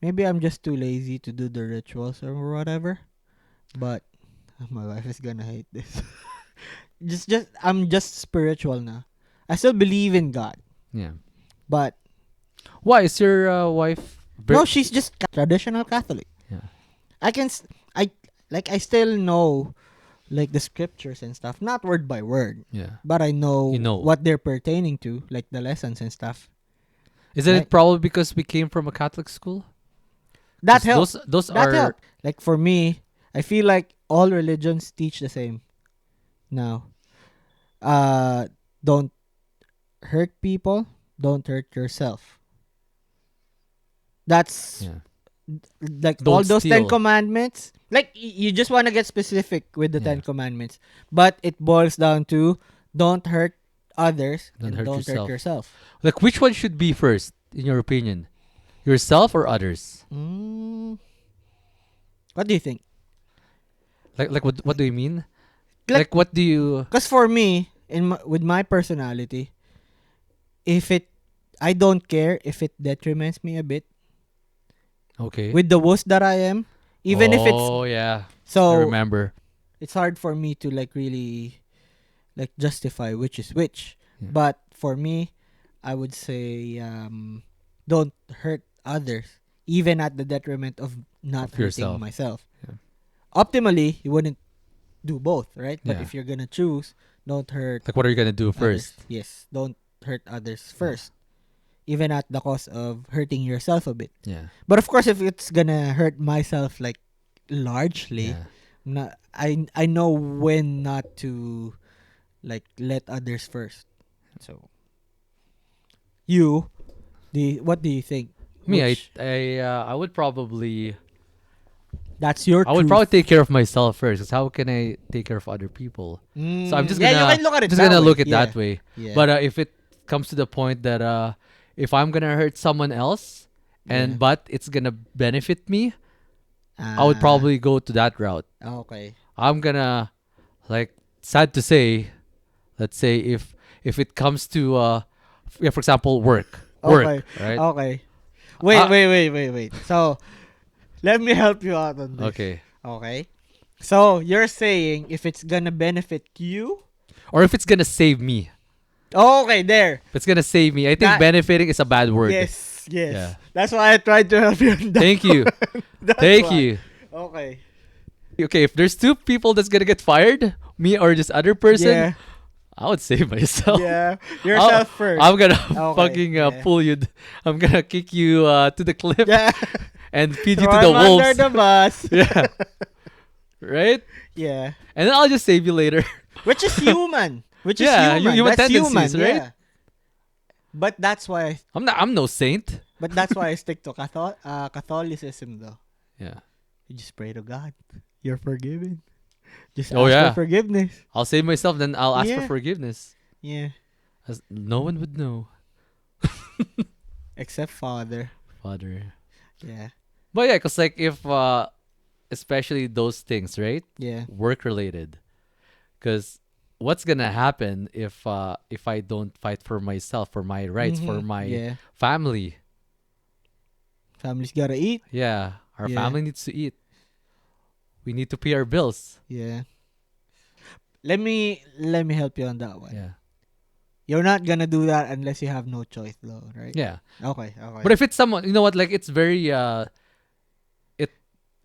Maybe I'm just too lazy to do the rituals or whatever. But my wife is gonna hate this. just I'm just spiritual now. I still believe in God, Yeah. but Why is your wife? no, she's just traditional Catholic. Yeah. I still know like the scriptures and stuff, not word by word, Yeah. but I know, You know. what they're pertaining to, like the lessons and stuff. Isn't Right. it probably because we came from a Catholic school? That 'Cause helps. Those That are. helps. Like for me, I feel like all religions teach the same. Now, don't hurt people. Don't hurt yourself. That's Yeah. like Don't all those Ten steal. Commandments. Like you just want to get specific with the Yeah. Ten Commandments, but it boils down to don't hurt others Don't and hurt don't hurt yourself. yourself. Like, which one should be first, in your opinion? Yourself or others? Mm, what do you think? Like what do you mean? Like, Like, what do you? because for me, with my personality, if it, I don't care if it detriments me a bit Okay. with the wuss that I am, even if it's Oh yeah, I so. remember. It's hard for me to like really like justify which is which. Yeah. But for me, I would say don't hurt others, even at the detriment of not Of yourself. hurting myself. Yeah. Optimally, you wouldn't do both, right? But Yeah. if you're gonna choose, don't hurt Like, what are you gonna do first? others. Yes, don't hurt others first, even at the cost of hurting yourself a bit. Yeah. But of course, if it's gonna hurt myself like largely, Yeah. I know when not to like let others first. So what do you think? Me, Which- I would probably. that's your I would truth. probably take care of myself first. 'Cause how can I take care of other people? Mm, So I'm just yeah, gonna. you can look at it just that gonna way. look at Yeah, that way. yeah. But if it comes to the point that if I'm gonna hurt someone else, and Yeah. but it's gonna benefit me, I would probably go to that route. okay. I'm gonna, like, sad to say, let's say if it comes to yeah, for example, work, Okay. right? Okay. Ah. Wait. So let me help you out on this. Okay. Okay. So you're saying if it's gonna benefit you? Or if it's gonna save me, Okay, there. if it's gonna save me, I think That- benefiting is a bad word. Yes. Yeah. That's why I tried to help you on that. Thank you. That's Thank why. you. Okay. Okay, if there's two people that's gonna get fired, me or this other person, Yeah. I would save myself. Yeah. Yourself first. I'm gonna Okay, fucking yeah. pull you. I'm gonna kick you to the cliff Yeah. and feed you Throw to the him under wolves. the bus. Yeah. Right? Yeah. And then I'll just save you later. Which is human. Which is Yeah, human. human That's human, tendencies, right? yeah. But that's why I'm no saint. I stick to Catholicism though. Yeah. You just pray to God. You're forgiven. Just Oh, ask yeah. for forgiveness. I'll save myself, then I'll ask Yeah. for forgiveness. Yeah. As no one would know. Except Father. Father. Yeah. But yeah, cause like if especially those things, right? Yeah. Work related. Cause what's gonna happen if I don't fight for myself, for my rights, for Mhm. my Yeah. family? Family's gotta eat. Yeah. Our Yeah. family needs to eat. We need to pay our bills. Yeah. Let me help you on that one. Yeah. You're not gonna do that unless you have no choice though, right? Yeah. Okay. But if it's someone, you know what, like it's very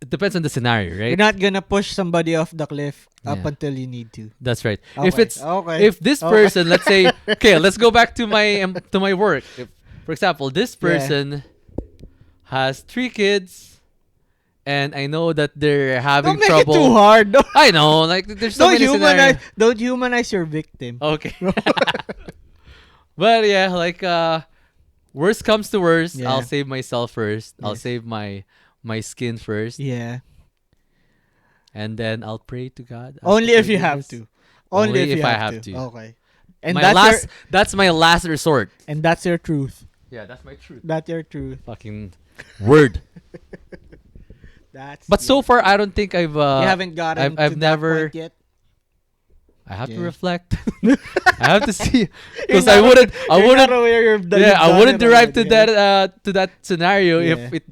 it depends on the scenario, right? you're not gonna push somebody off the cliff up Yeah. until you need to. That's right. Okay. If it's okay. if this Okay. person, let's say, okay, let's go back to my work. If, for example, this Yeah. person has 3 kids, and I know that they're having don't make trouble. it too hard. I know, like there's so many scenarios. Don't humanize your victim. Okay. But yeah, like worst comes to worst, Yeah. I'll save myself first. I'll Yes. save my skin first, Yeah. and then I'll pray to God. ask Only for if you have forgiveness. to. Only if you I have have to. to. Okay. And my that's last your, that's my last resort. and that's your truth. Yeah, that's my truth. That's your truth. Fucking word. That's But so far, I don't think I've. you haven't gotten I've to never- that point yet. I have to Yeah. reflect. I have to see because You're I not- wouldn't. I you're wouldn't. not aware that Yeah, you've I done wouldn't it derive to already, that to that scenario Yeah. if it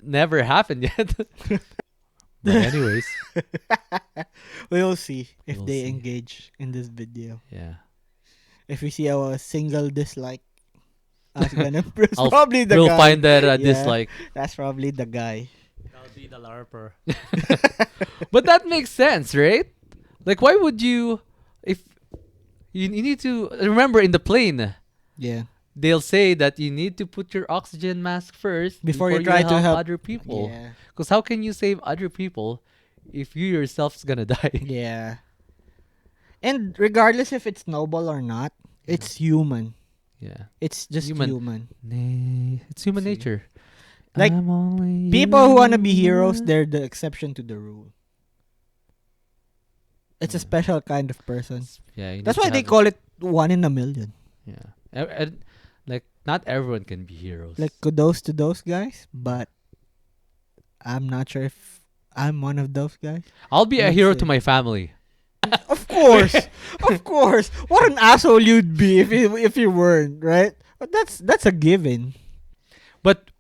never happened yet. But anyways, We'll see if We'll they see. engage in this video. yeah. if we see a single dislike, that's gonna it's I'll- probably the we'll guy. find that Yeah. dislike. That's probably the guy. That'll be the LARPer. But that makes sense, right? Like, why would you, if you need to remember in the plane, Yeah. they'll say that you need to put your oxygen mask first Before you try to help other people. Yeah. Because how can you save other people if you yourself's gonna die? Yeah. And regardless if it's noble or not, it's human. Yeah. It's just Human. human. Nah, it's human See. nature. Like, I'm only People who want to be heroes, human. they're the exception to the rule. It's a Yeah. special kind of person. Yeah, you That's need why to they have call it 1 in a million. Yeah. Like, not everyone can be heroes. Like, kudos to those guys, but I'm not sure if I'm one of those guys. I'll be a let's hero see. to my family. Of course, of course. What an asshole you'd be if you weren't, right? But that's a given. But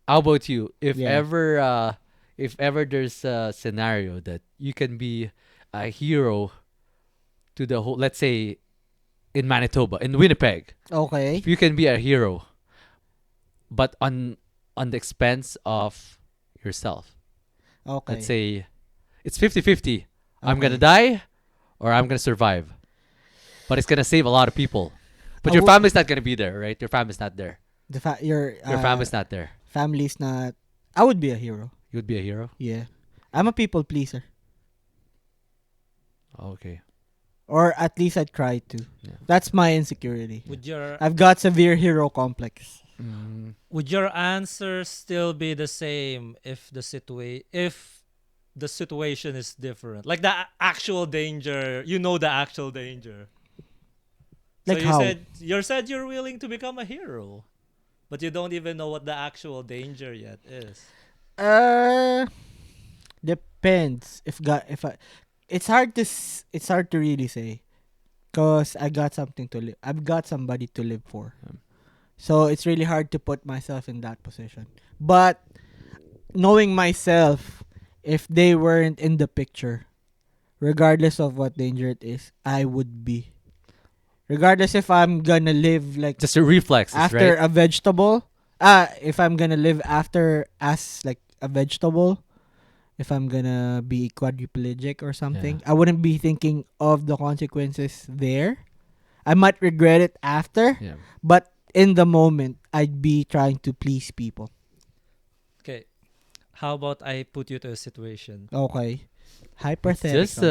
how about you? If Yeah. ever there's a scenario that you can be a hero to the whole, let's say in Manitoba, in Winnipeg, Okay. if you can be a hero, but on the expense of yourself. Okay. Let's say it's 50-50. I'm Okay. gonna die or I'm gonna survive. But it's gonna save a lot of people. But I your would- family's not gonna be there, right? Your family's not there. Your Your family's not there. family's not. I would be a hero. You would be a hero? Yeah. I'm a people pleaser, Okay. or at least I try to. Yeah. That's my insecurity. Would your I've got severe hero complex. would your answer still be the same if the situation is different? Like the actual danger, the actual danger. Like so how? You said you're willing to become a hero, but you don't even know what the actual danger yet is. Depends. It's hard to really say, cause I got something to live. I've got somebody to live for. So it's really hard to put myself in that position. But knowing myself, if they weren't in the picture, regardless of what danger it is, I would be. Regardless if I'm gonna live like Just your reflexes, after right? a vegetable, if I'm gonna live after as like a vegetable, if I'm gonna be quadriplegic or something, I wouldn't be thinking of the consequences there. I might regret it after, Yeah. but in the moment, I'd be trying to please people. Okay, how about I put you to a situation? Okay. Hypothetical. Just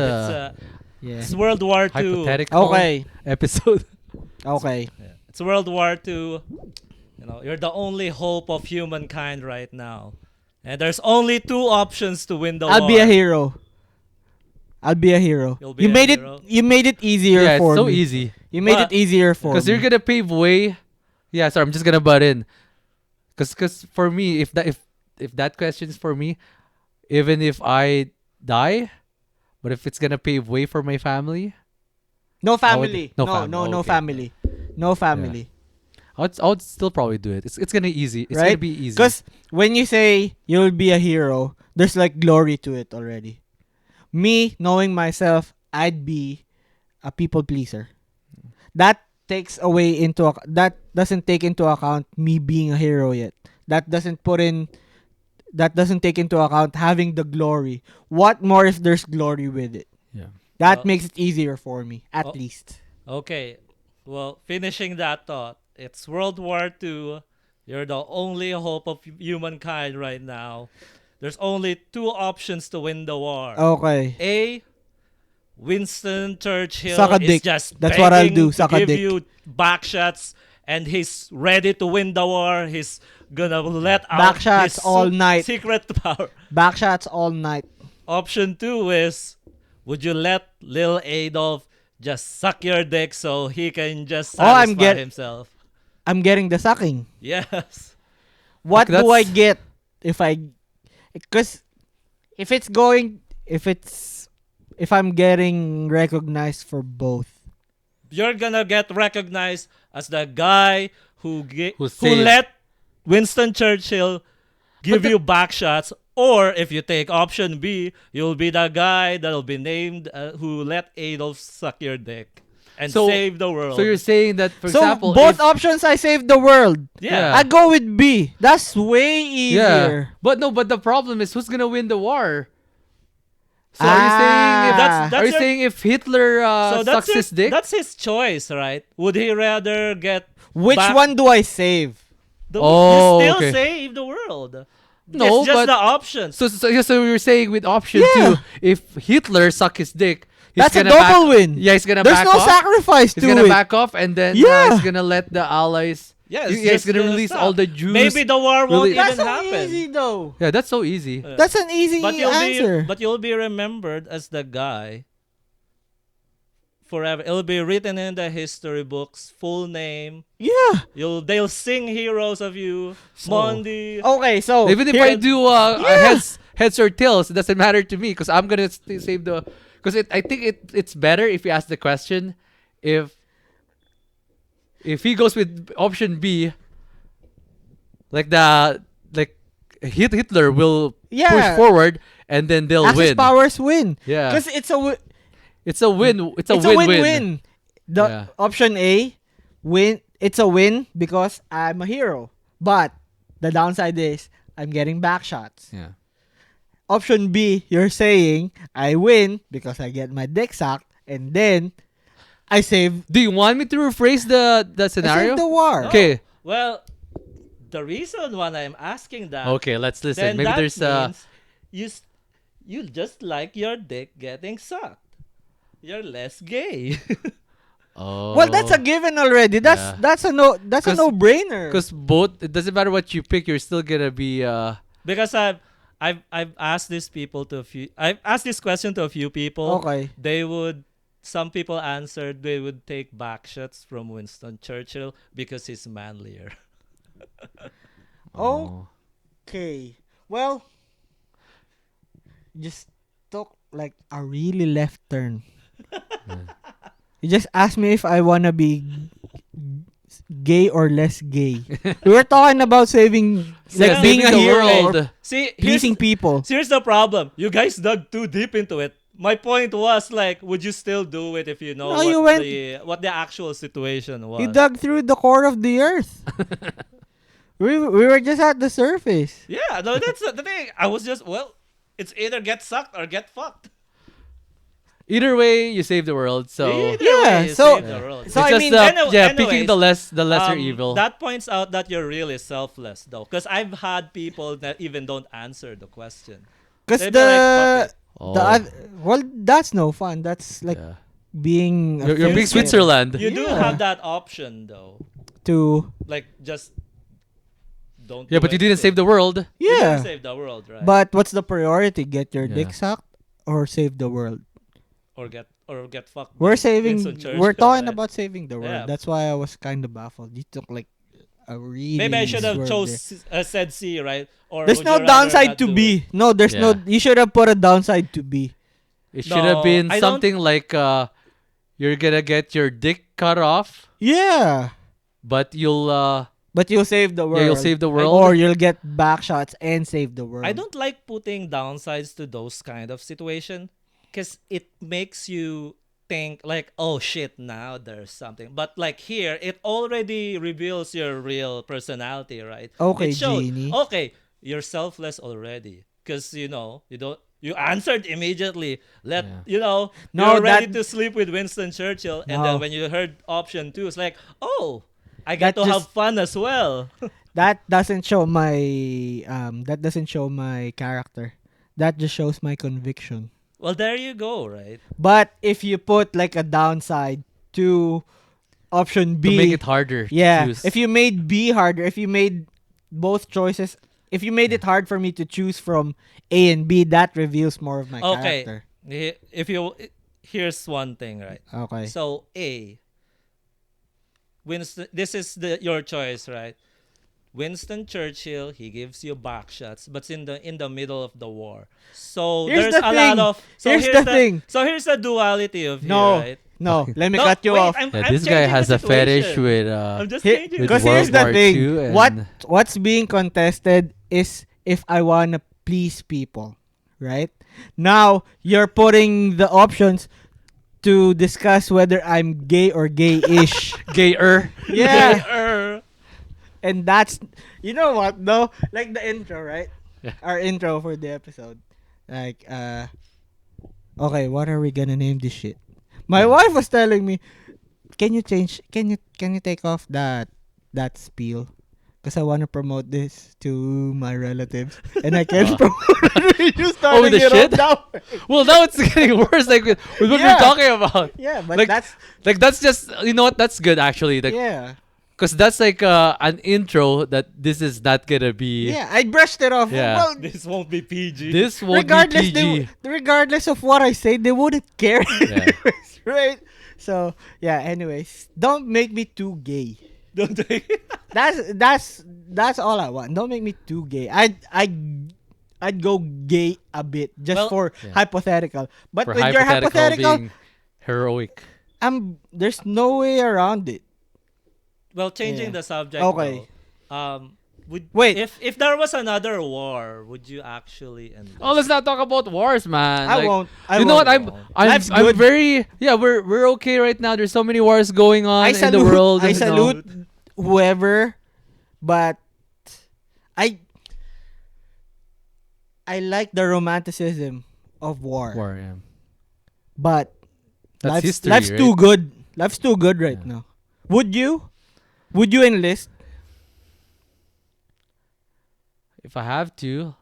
yeah. It's World War II. hypothetical Okay. episode. Okay. Yeah. It's World War II. You're the only hope of humankind right now. And there's only two options to win the war. I'll be a hero. I'll be a hero. You'll be You a made hero? it. You made it easier Yeah, it's for so me. easy. You made But- it easier for me. Because you're gonna pave way. Yeah, sorry, I'm just gonna butt in. Cause for me, if that question is for me, even if I die, but if it's gonna pave way for my family, No I would- family. no No, family. no, no Okay. family. No family. I would still probably do it. It's gonna easy. It's Right? gonna be easy. Because when you say you'll be a hero, there's like glory to it already. Me, knowing myself, I'd be a people pleaser. That that doesn't take into account me being a hero yet. That doesn't take into account having the glory. What more if there's glory with it? yeah. That Well- makes it easier for me, at Oh. least. Okay. Well, finishing that thought. It's World War II. You're the only hope of humankind right now. There's only two options to win the war. Okay. A. Winston Churchill Suck a is dick. just That's what I'll begging do, to suck a give dick. you back shots, and he's ready to win the war. He's gonna let out Back shots his all night. secret power. Backshots all night. Option 2 is, would you let Lil Adolf just suck your dick so he can just Oh, I'm satisfy get- himself? I'm getting the sucking. Yes. What Okay, do I that's- get because if I'm getting recognized for both. You're gonna get recognized as the guy who Who saved- let Winston Churchill give the- you back shots. Or if you take option B, you'll be the guy that'll be named who let Adolf suck your dick. and So- save the world. So you're saying that, for So example, both if- options, I save the world. yeah. I go with B. That's way yeah. easier. But no, but the problem is who's gonna win the war? So are you saying if That's are you your- saying if Hitler so sucks his dick? That's his choice, right? Would he rather get Which back- one do I save? Oh, you still okay. save the world. No, it's just but- the options. So we were saying with option Yeah. 2, if Hitler suck his dick, he's That's a gonna double back, win. Yeah, he's gonna There's back no off. sacrifice He's to gonna it. back off, and then Yeah. he's gonna let the allies. Yeah, he's just gonna gonna release stop. all the Jews. Maybe the war won't Really- even That's so happen. easy though. Yeah, that's so easy. That's an easy But answer. you'll be remembered as the guy forever. It'll be written in the history books, full name. Yeah. They'll sing heroes of you. Mondi. Okay, so Even if here- I do Yeah. heads or tails, it doesn't matter to me because I'm gonna save the. Because I think it's better if you ask the question, if he goes with option B, like Hitler will Yeah. push forward and then they'll Axis win. powers win. Yeah, Because it's a it's a win. It's a it's win-win. a win-win. The Yeah. option A, win. It's a win because I'm a hero. But the downside is I'm getting back shots. Yeah. Option B, you're saying I win because I get my dick sucked, and then I save. Do you want me to rephrase the I scenario? save the war. Okay. Well, the reason why I'm asking that, Okay. Let's listen. then Maybe that there's means you just like your dick getting sucked. You're less gay. Oh. Well, that's a given already. Yeah. That's a no. That's a 'Cause- no-brainer. Because both, it doesn't matter what you pick, you're still gonna be Because I've asked these people to a few. I've asked this question to a few people. Okay. Some people answered they would take back shots from Winston Churchill because he's manlier. Oh. Okay. Well, just took like a really left turn. You just asked me if I wanna be gay or less gay. We were talking about saving, like Yeah. being a Saving the hero, world. or See, pleasing people. here's the problem. You guys dug too deep into it. My point was like, would you still do it if you know No, you went- what the actual situation was? You dug through the core of the earth. we were just at the surface. Yeah, no, that's the thing. I was just it's either get sucked or get fucked. Either way, you save the world. So Either Yeah, way, you so- save the world. so it's I just mean, picking anyways, the lesser evil. That points out that you're really selfless, though, because I've had people that even don't answer the question. Because They'd be like, fuck Oh. well, that's no fun. That's like Yeah. being a You're being failure Switzerland. You do Yeah. have that option, though. to Like, just don't. Yeah, do but you didn't save anything. the world. You didn't yeah. save the world, right? But what's the priority? Get your Yeah. dick sucked or save the world? or get fucked. We're by saving. Winston Churchill, We're talking right? about saving the world. Yeah. That's why I was kind of baffled. You took like a really. Maybe I should have swerve chose said C, right? Or There's would no you rather downside not to do B. it? No, there's no. Yeah. You should have put a downside to B. It should have No, been I don't- something like you're gonna get your dick cut off, Yeah, but you'll but you'll save the world. you'll save the world. Or you'll get back shots and save the world. I don't like putting downsides to those kind of situation because it makes you think like, oh shit, now there's something. But like here, it already reveals your real personality, right? Okay, It shows, Genie. okay, you're selfless already because you answered immediately. Yeah. No, You're ready that- to sleep with Winston Churchill, and No. then when you heard option 2, it's like, oh, I get That to have just- fun as well. That doesn't show my character. That just shows my conviction. Well, there you go, right? But if you put like a downside to option B, to make it harder. to yeah. choose. If you made B harder, if you made both choices, if you made it hard for me to choose from A and B, that reveals more of my Okay. character. Here's one thing, right? Okay. So A, Winston. This is your choice, right? Winston Churchill, he gives you back shots, but in the middle of the war. So Here's there's the a thing. lot of. So Here's the thing. So here's the duality of No. here, right? No, let me No, cut you wait, off. I'm this guy changing has the a fetish situation. with I'm just With changing. Because World here's the War thing. II and- What's being contested is if I wanna please people, right? Now you're putting the options. to discuss whether I'm gay or gay-ish. Gayer. Yeah. And that's, you know what, though? Like the intro, right? Yeah. Our intro for the episode. Like, okay, what are we gonna name this shit? My wife was telling me, can you take off that spiel? Because I want to promote this to my relatives. And I can't promote it. You starting the it shit? off now. Well, now it's getting worse. Like with what Yeah. we're talking about. Yeah, but Like- that's, Like that's you know what? That's good actually. Like, yeah. Cause that's like an intro that this is not gonna be. Yeah, I brushed it off. Yeah. Well, This won't be PG. This won't regardless, be PG. regardless of what I say, they wouldn't care. Yeah. anyways, right? So, yeah, anyways. Don't make me too gay. Don't they? That's all I want. Don't make me too gay. I'd go gay a bit just Well, for Yeah. hypothetical. But For when you're hypothetical, being heroic. there's no way around it. Well, changing Yeah. the subject. Okay. Though, would Wait. if there was another war, would you actually enlist? Oh, let's not talk about wars, man. I Like, won't. I you know what? won't. Life's I'm good. very we're okay right now. There's so many wars going on I in salute, the world. I you know. salute whoever, but I like the romanticism of war. War, yeah. But That's life's, history, life's right? too good. Life's too good right Yeah. now. Would you? Would you enlist? If I have to,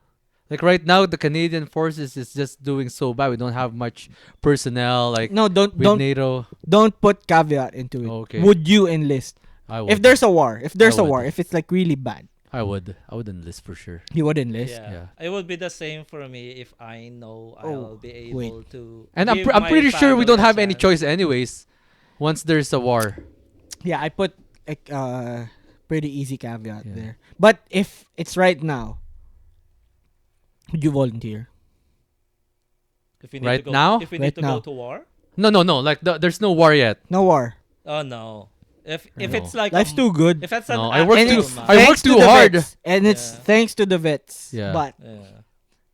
like right now, the Canadian forces is just doing so bad. We don't have much personnel. Like No, don't with don't NATO, don't put caveat into it. Okay. Would you enlist? I would. If there's a war, if there's I a would. war, if it's like really bad, I would enlist for sure. you would enlist. Yeah. Yeah. It would be the same for me if I know I'll be able wait. to. And I'm give I'm my pretty sure we family don't a have any chance. choice anyways. Once there's a war, Yeah, I put like pretty easy caveat Yeah. there. But if it's right now, would you volunteer? If we need Right to go, now? if we Right need to now. go to war. no. Like there's no war yet. No war. Oh no. If No. it's like Life's too good. if it's No, an I work actual too- match- I work Thanks to too the hard. vets, and it's Yeah. thanks to the vets. Yeah. But Yeah.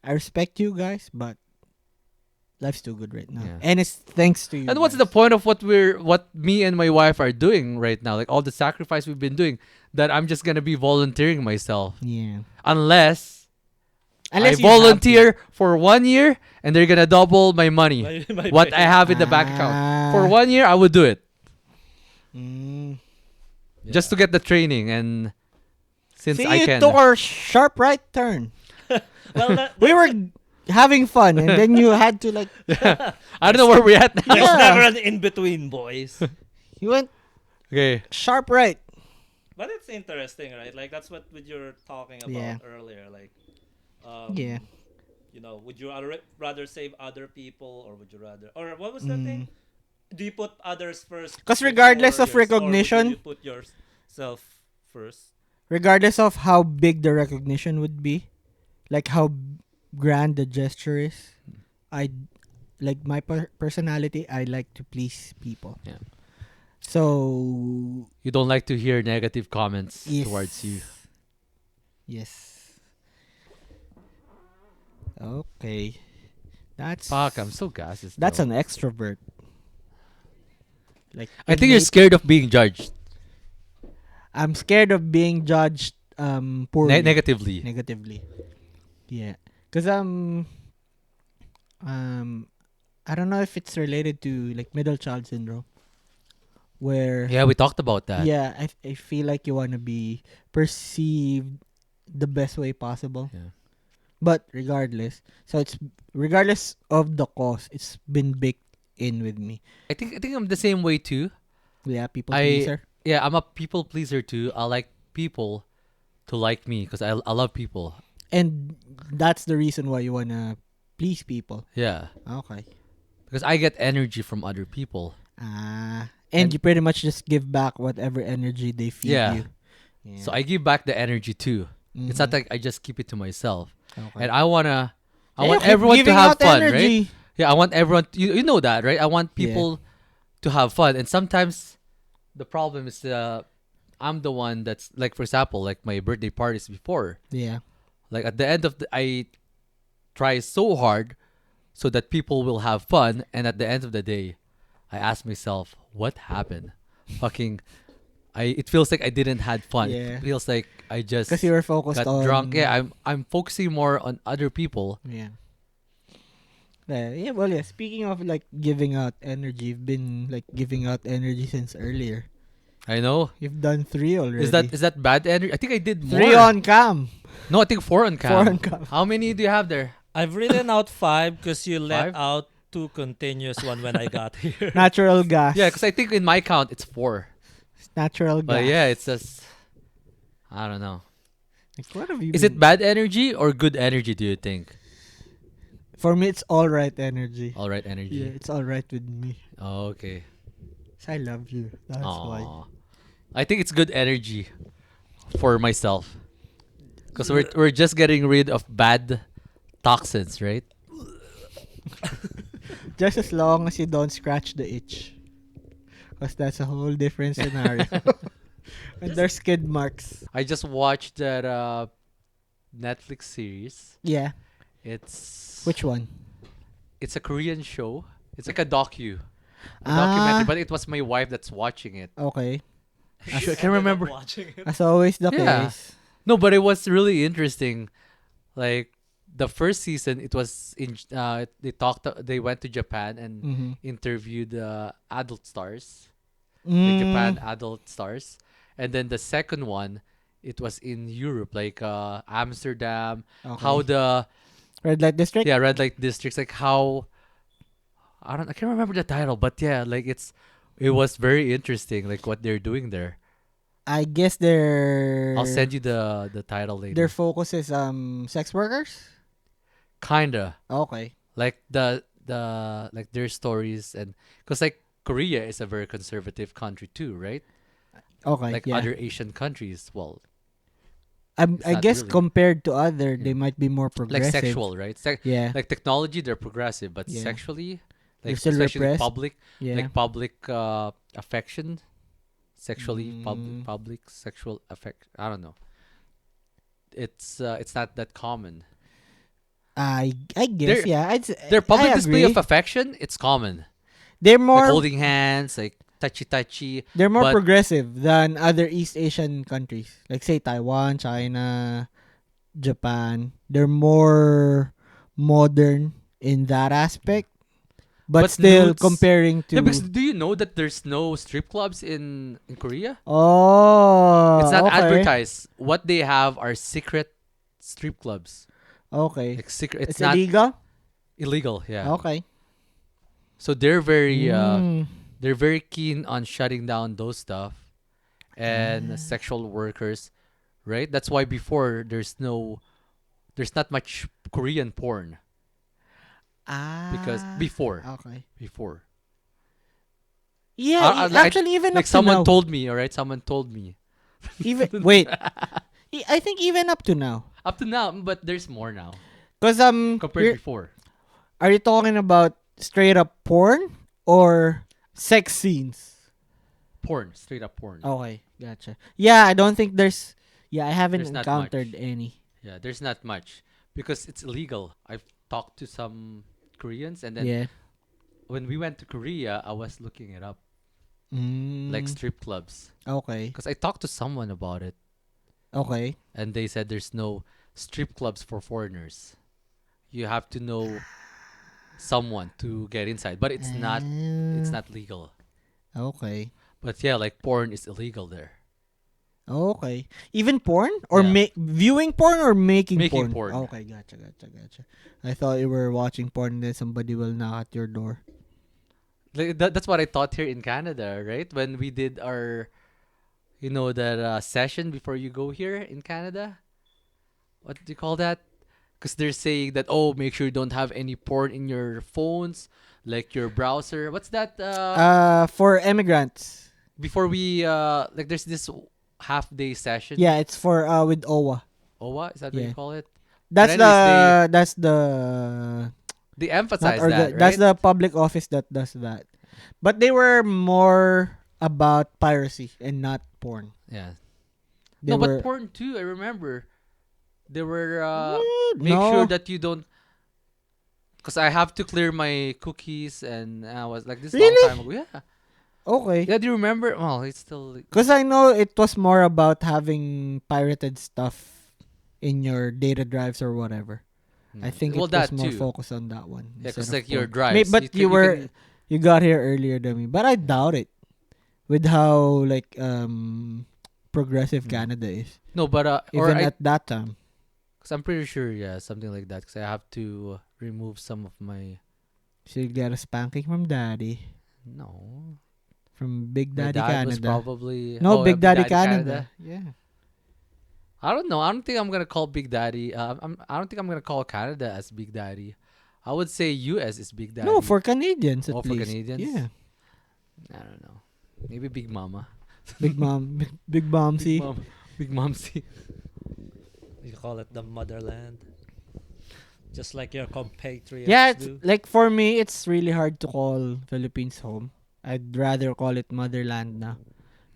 I respect you guys, but life's too good right now. Yeah. And it's thanks to you. And what's the guys. point of what me and my wife are doing right now? Like all the sacrifice we've been doing, that I'm just gonna be volunteering myself, Yeah. unless you I have to. volunteer for 1 year and they're gonna double my money, My what pay. I have in the bank account. For Ah. 1 year, I would do it Mm. just to get the training, and since See, I you can. took our sharp right turn. Well, We were having fun, and then you had to like. I don't know where we're at now. there's Yeah. never an in between, boys. You went Okay. sharp right. But it's interesting, right? Like that's what you were talking about Yeah. earlier. Like, Yeah. you know, would you rather save other people, or would you rather, or what was that thing? Do you put others first? 'Cause regardless before of yours, or would recognition- you put yourself first. Regardless of how big the recognition would be, like how grand the gesture is, I like my personality. I like to please people. Yeah. So You don't like to hear negative comments yes. towards you. Yes. Okay. That's Fuck, I'm so gassed. that's though. an extrovert. Like I think you're innate- scared of being judged I'm scared of being judged poorly. negatively. Negatively. Yeah. Cuz I don't know if it's related to like middle child syndrome where Yeah, we talked about that. yeah, I feel like you want to be perceived the best way possible. Yeah. But regardless, so it's regardless of the cause, it's been baked in with me. I think I'm the same way too. Yeah, people I- pleaser. Yeah, I'm a people pleaser too. I like people to like me because I love people. And that's the reason why you want to please people. Yeah, Okay. because I get energy from other people. And And- you pretty much just give back whatever energy they feed Yeah. you. Yeah. So I give back the energy too. It's not Mhm. like I just keep it to myself. Okay. And I want Yeah, keep everyone to giving have out fun, right? energy. Yeah, I want everyone. You know that, right? I want Yeah. people to have fun, and sometimes the problem is I'm the one that's like, for example, like my birthday parties before. Yeah. Like at the end of I try so hard so that people will have fun, and at the end of the day, I ask myself, what happened? Fucking, it feels like I didn't had fun. Yeah. It feels like I just Because you were focused got on drunk. Yeah, I'm focusing more on other people. Yeah. Yeah, well, yeah. Speaking of like giving out energy, you've been like giving out energy since earlier. I know. You've done 3 already. Is that bad energy? I think I did more. 3 on cam. No, I think 4 on 4 cam. on cam. How many do you have there? I've written out 5 because you let 5? out 2 continuous one when I got here. Natural gas. Yeah, because I think in my count it's 4. Natural gas. But yeah, it's just I don't know. Like, what have you Is been- it bad energy or good energy? Do you think? For me, it's all right energy. All right energy. Yeah, it's all right with me. Oh, okay. 'Cause I love you. That's why. Aw. I think it's good energy for myself. Because we're just getting rid of bad toxins, right? Just as long as you don't scratch the itch. Because that's a whole different scenario. And there's skid marks. I just watched that Netflix series. Yeah. It's Which one? It's a Korean show. It's like a documentary, Ah. but it was my wife that's watching it. Okay. I can't remember. Watching it. As always the Yeah. case. No, but it was really interesting. Like the first season, it was they went to Japan and Mm-hmm. interviewed adult stars, like Japan Mm. adult stars, and then the second one, it was in Europe, like Amsterdam. Okay. How the Red Light District? red light districts, like how I can't remember the title, but yeah, like it was very interesting, like what they're doing there. I guess their I'll send you the title later. their focus is sex workers? Kinda Okay. like the like their stories, and because like Korea is a very conservative country too, right? Okay. Like yeah. other Asian countries, well, I not guess really. compared to other, they Yeah. might be more like progressive. sexual, right? Yeah. Like technology, they're progressive, but Yeah. sexually, They're like still especially repressed. public, Yeah. like public affection, sexually Mm. public sexual affect. I don't know. It's not that common. I guess Their- yeah. Their public I display of agree. affection, it's common. They're Like more holding hands, like touchy. they're more but- progressive than other East Asian countries. Like say Taiwan, China, Japan. They're more modern in that aspect. But But still nudes- comparing to Yeah, because do you know that there's no strip clubs in Korea? Oh, It's not okay. advertised. What they have are secret strip clubs. Okay. Like secret. It's It's not illegal? illegal. Yeah. Okay. So they're very Mm. they're very keen on shutting down those stuff and Ah. sexual workers, right? That's why before there's not much Korean porn because Ah. before Okay. Yeah, like- actually even like up to someone now. told me, all right? Someone told me. Even wait. I think even up to now. Up to now, but there's more now Cuz compared before. are you talking about straight up porn or sex scenes? Porn, straight up porn. Okay, gotcha. Yeah, I don't think there's I haven't There's not encountered much. any. Yeah, there's not much because it's illegal. I've talked to some Koreans, and then Yeah. when we went to Korea, I was looking it up, Mm, like strip clubs, okay. because I talked to someone about it, Okay. and they said there's no strip clubs for foreigners. You have to know someone to get inside, but it's not legal. Okay. But yeah, like porn is illegal there. Okay. Even porn or Yeah. viewing porn or making Making porn? porn. Okay, gotcha. I thought you were watching porn and then somebody will knock at your door. Like, that's what I thought here in Canada, right? When we did our, that session before you go here in Canada. What do you call that? Because they're saying that, oh, make sure you don't have any porn in your phones, like your browser. What's that? For immigrants. Before we like, there's this half-day session. Yeah, it's for with OWA. OWA, is that what Yeah. you call it? That's anyways, that's the They not emphasize orga- that, right? that's the public office that does that. But they were more about piracy and not porn. Yeah. They No, were but porn too. I remember. They were make no. sure that you don't. Because I have to clear my cookies, and I was like, this long Really? time ago. Yeah. Okay. Yeah, do you remember? Well, it's still. Because I know it was more about having pirated stuff in your data drives or whatever. I think well, it was that more too. focused on that one. Yeah, instead because of like your porn. drives. But you can- you got here earlier than me. But I doubt it. With how like progressive Hmm. Canada is. No, but or Even I, at that time. because I'm pretty sure, yeah, something like that. Because I have to remove some of my. So you get a spanking from daddy. No, From Big my Daddy dad was Canada. probably. No, Oh, Big Big Daddy, Daddy Canada. Yeah. I don't know. I don't think I'm gonna call Big Daddy. I don't think I'm gonna call Canada as Big Daddy. I would say U.S. is Big Daddy. No, for Canadians at Oh, for least. Canadians? Yeah. I don't know. Maybe Big Mama. Big Mom. Big Momsy. Big Mom. Big Momsy. You call it the motherland. Just like your compatriots Yeah, it's, do. like for me, it's really hard to call Philippines home. I'd rather call it motherland na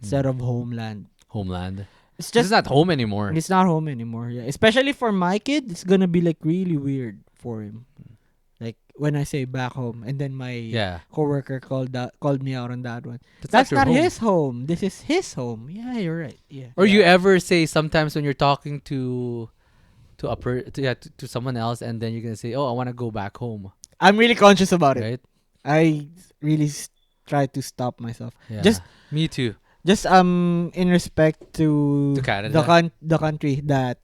instead of homeland. Homeland. It's It's just not home anymore. it's not home anymore. Yeah, especially for my kid, it's gonna be like really weird for him. Like when I say back home, and then my Yeah. coworker called me out on that one. That's That's your not home. his home. This is his home. Yeah, you're right. Yeah. Or you Yeah. ever say sometimes when you're talking to to someone else, and then you're gonna say, "Oh, I want to go back home," I'm really conscious about it. right? I really try to stop myself. Yeah. Just Me too. Just in respect to To Canada. the country that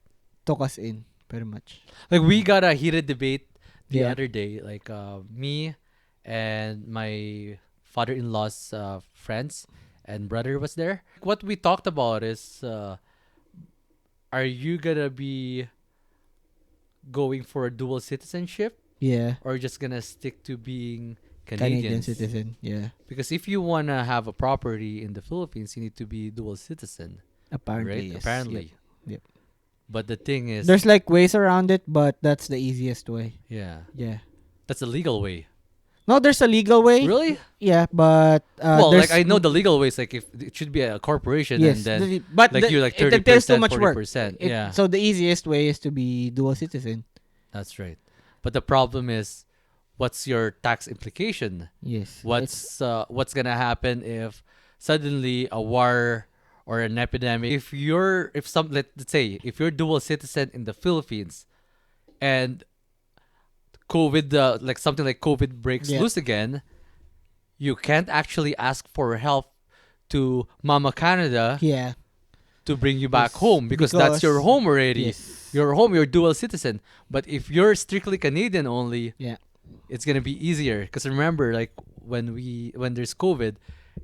took us in, pretty much. Like we got a heated debate the Yeah. other day. Like me and my father-in-law's friends and brother was there. What we talked about is, are you gonna be going for a dual citizenship, Yeah. or just gonna stick to being Canadian Canadians? citizen. Yeah. Because if you wanna have a property in the Philippines, you need to be dual citizen, Apparently, right? yes. Apparently. Yep. But the thing is, There's like ways around it, but that's the easiest way. yeah, Yeah. that's the legal way. No, there's a legal way. Really? Yeah, but Well, there's like I know the legal ways. Like if it should be a corporation, yes, and then but like you like it entails 30%, too much work. 40%. It- Yeah, So the easiest way is to be dual citizen. that's right. But the problem is, what's your tax implication? Yes. What's gonna happen if suddenly a war or an epidemic? Let's say if you're dual citizen in the Philippines, and COVID like something like COVID breaks Yeah. loose again, you can't actually ask for help to Mama Canada Yeah. to bring you back Yes, home because that's your because- home already. Yes. You're home, you're dual citizen. But if you're strictly Canadian only, Yeah. it's gonna be easier. Because remember, like when there's COVID,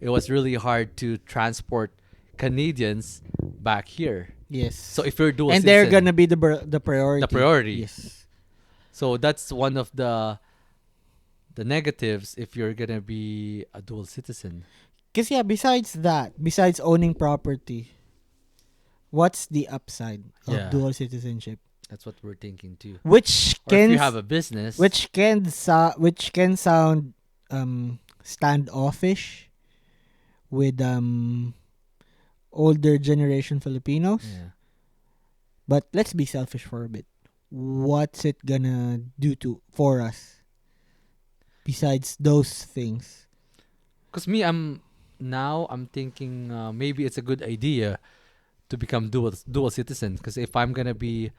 it was really hard to transport Canadians back here. Yes. So if you're dual and citizen, they're gonna be the priority. the priority. Yes. So that's one of the negatives if you're gonna be a dual citizen. Because yeah, besides owning property, what's the upside of Yeah. dual citizenship? That's what we're thinking too. Which Or if can you have a business, which can sound standoffish with older generation Filipinos. yeah. But let's be selfish for a bit. What's it gonna do for us? Besides those things. Because me, I'm thinking maybe it's a good idea to become dual citizen. Because if I'm gonna be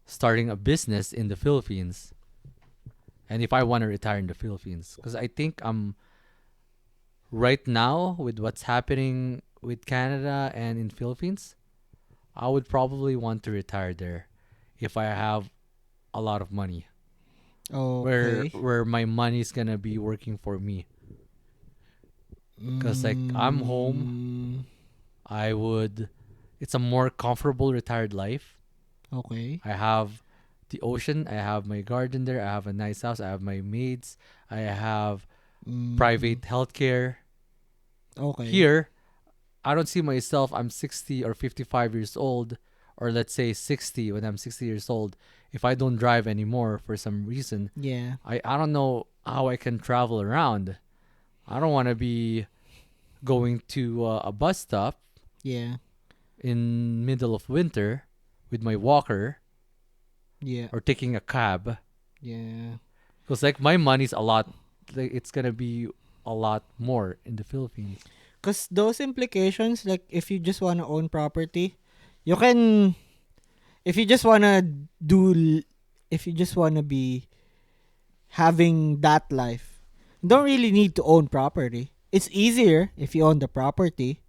starting a business in the Philippines, and if I want to retire in the Philippines, because I think I'm right now with what's happening with Canada and in Philippines, I would probably want to retire there if I have a lot of money. Okay. Where my money's gonna be working for me. 'Cause, like, I'm home. It's a more comfortable retired life. Okay. I have the ocean, I have my garden there, I have a nice house, I have my maids, I have private healthcare. Okay. Here, I don't see myself, I'm 60 or 55 years old, or let's say 60 when I'm 60 years old. If I don't drive anymore for some reason, Yeah. I don't know how I can travel around. I don't want to be going to a bus stop Yeah. in middle of winter with my walker Yeah. or taking a cab. Yeah. Because like my money's a lot. Like it's gonna be a lot more in the Philippines. Because those implications, like if you just want to own property, you can. If you just want to if you just want to be having that life, you don't really need to own property. It's easier if you own the property.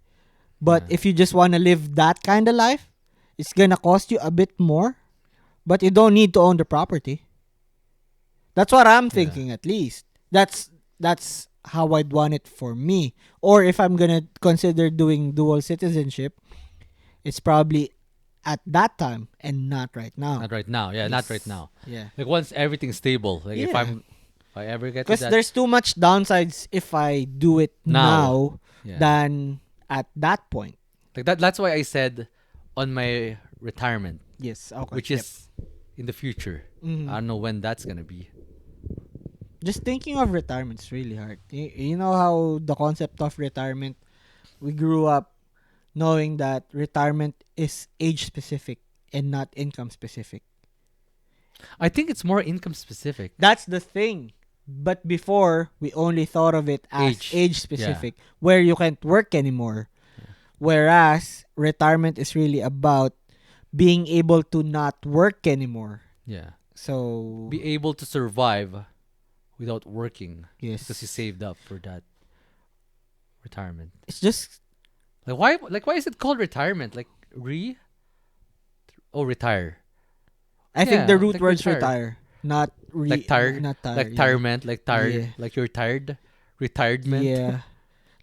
But Yeah. if you just want to live that kind of life, it's going to cost you a bit more. But you don't need to own the property. That's what I'm thinking, at least. That's how I'd want it for me. Or if I'm gonna consider doing dual citizenship, it's probably at that time and not right now. Not right now. Yeah, not right Yes. now. Yeah, Like once everything's stable. Like if Yeah. I ever get to because that. there's too much downsides if I do it now, Yeah. than at that point. Like that's why I said on my retirement, Yes, okay. which is in the future. Mhm. I don't know when that's gonna be. Just thinking of retirement is really hard. You know how the concept of retirement, we grew up knowing that retirement is age specific and not income specific. I think it's more income specific. That's the thing. But before, we only thought of it as Age. age specific, where you can't work anymore. Whereas retirement is really about being able to not work anymore. Yeah. So Be able to survive without working yes, because you saved up for that retirement. it's just Why is it called retirement? Like retire. I think Yeah, the root like word's retire. retire, not Like tired, not tired. like tirement, like tired, Yeah. like you're tired, retiredment. Yeah.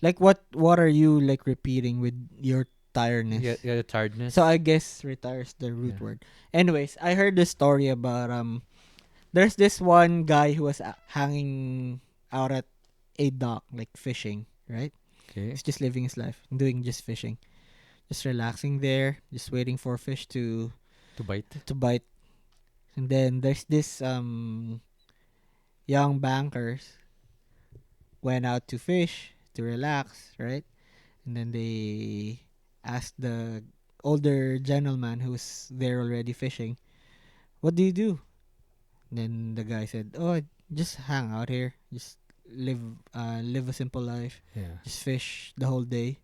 Like what are you like repeating with your tiredness? Yeah, tiredness. So I guess retire is the root Yeah. word. Anyways, I heard this story about there's this one guy who was hanging out at a dock like fishing, right? Okay. He's just living his life, doing just fishing. Just relaxing there, just waiting for fish to To bite. bite. And then there's this young bankers went out to fish to relax, right? And then they asked the older gentleman who's there already fishing, "What do you do?" And then the guy said, "Oh, I just hang out here, just live a simple life, Yeah. just fish the whole day."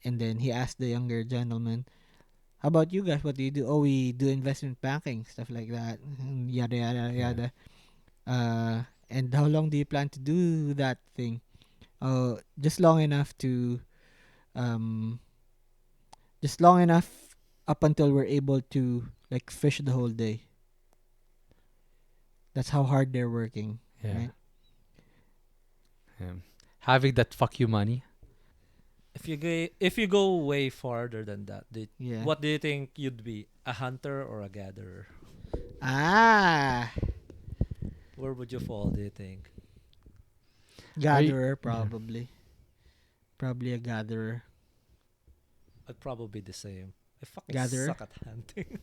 And then he asked the younger gentleman, "How about you guys? What do you do?" "Oh, we do investment banking, stuff like that." Yada yada yada. And how long do you plan to do that thing? "Oh, just long enough to, um, just long enough up until we're able to like fish the whole day." That's how hard they're working, Yeah. right? Yeah. Having that fuck you money. If you go way farther than that, Yeah. what do you think you'd be? A hunter or a gatherer? Ah, Where would you fall, do you think? gatherer probably. Probably a gatherer. I'd probably be the same. I fucking Gatherer? suck at hunting.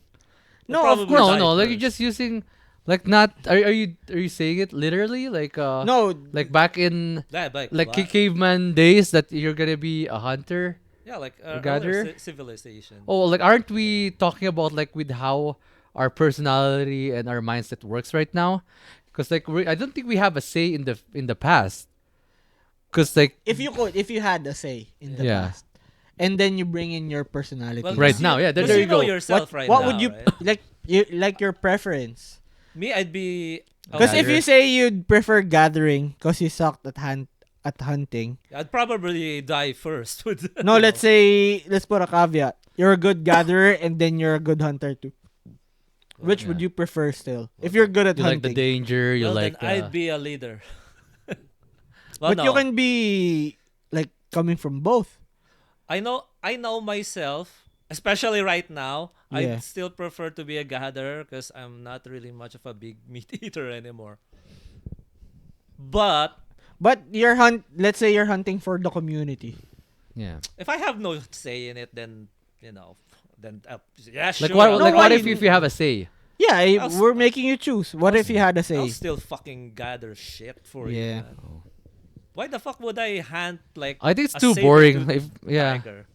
No, I'd of probably course. No, die no. Like you're first. just using, like not. Are you saying it literally? Like No, like back in Yeah, like caveman days that you're gonna be a hunter. yeah, like a earlier gatherer? civilization. Oh, like aren't we talking about like with how our personality and our mindset works right now? Because like I don't think we have a say in the past. Because like if you had a say in the Yeah. past, and then you bring in your personality, Well, Right 'cause now, you, yeah, there 'cause you you know go. yourself what right what now, would you right? like your preference? Me, I'd be. Because if gatherer. you say you'd prefer gathering because you sucked at hunting, I'd probably die first. With, no, let's put a caveat. You're a good gatherer and then you're a good hunter too. Which would Yeah. you prefer still? If you're good at you like the hunting, danger, you well, like then I'd be a leader. but Well, no. you can be like coming from both. I know myself, especially right now. Yeah. I still prefer to be a gatherer because I'm not really much of a big meat eater anymore. But But let's say you're hunting for the community. yeah. if I have no say in it, then yeah, Like sure. what? I'll- Like why what if you- you have a say? Yeah, I'll we're making you choose. What if you had a I'll say? still fucking gather shit for you. Yeah. Man. Why the fuck would I hunt like I think it's a too saber boring. tooth If yeah, tiger?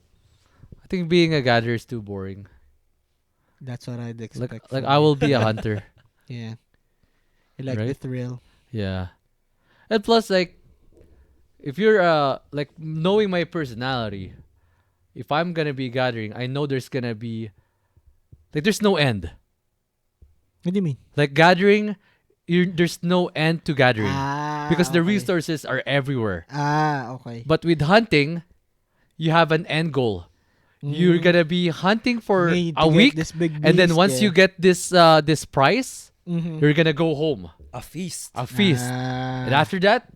I think being a gatherer is too boring. That's what I'd expect. Like from I you. will be a hunter. Yeah. I like the Right? thrill. Yeah. And plus, like, if you're like knowing my personality, if I'm gonna be gathering, I know there's gonna be like there's no end. What do you mean? Like gathering, there's no end to gathering because the Okay. resources are everywhere. Okay. But with hunting, you have an end goal. You're Mm. gonna be hunting for Need to a get week, this big and then beast, once you yeah. get this prize, Mhm. you're gonna go home, A feast. a feast, and Ah. after that,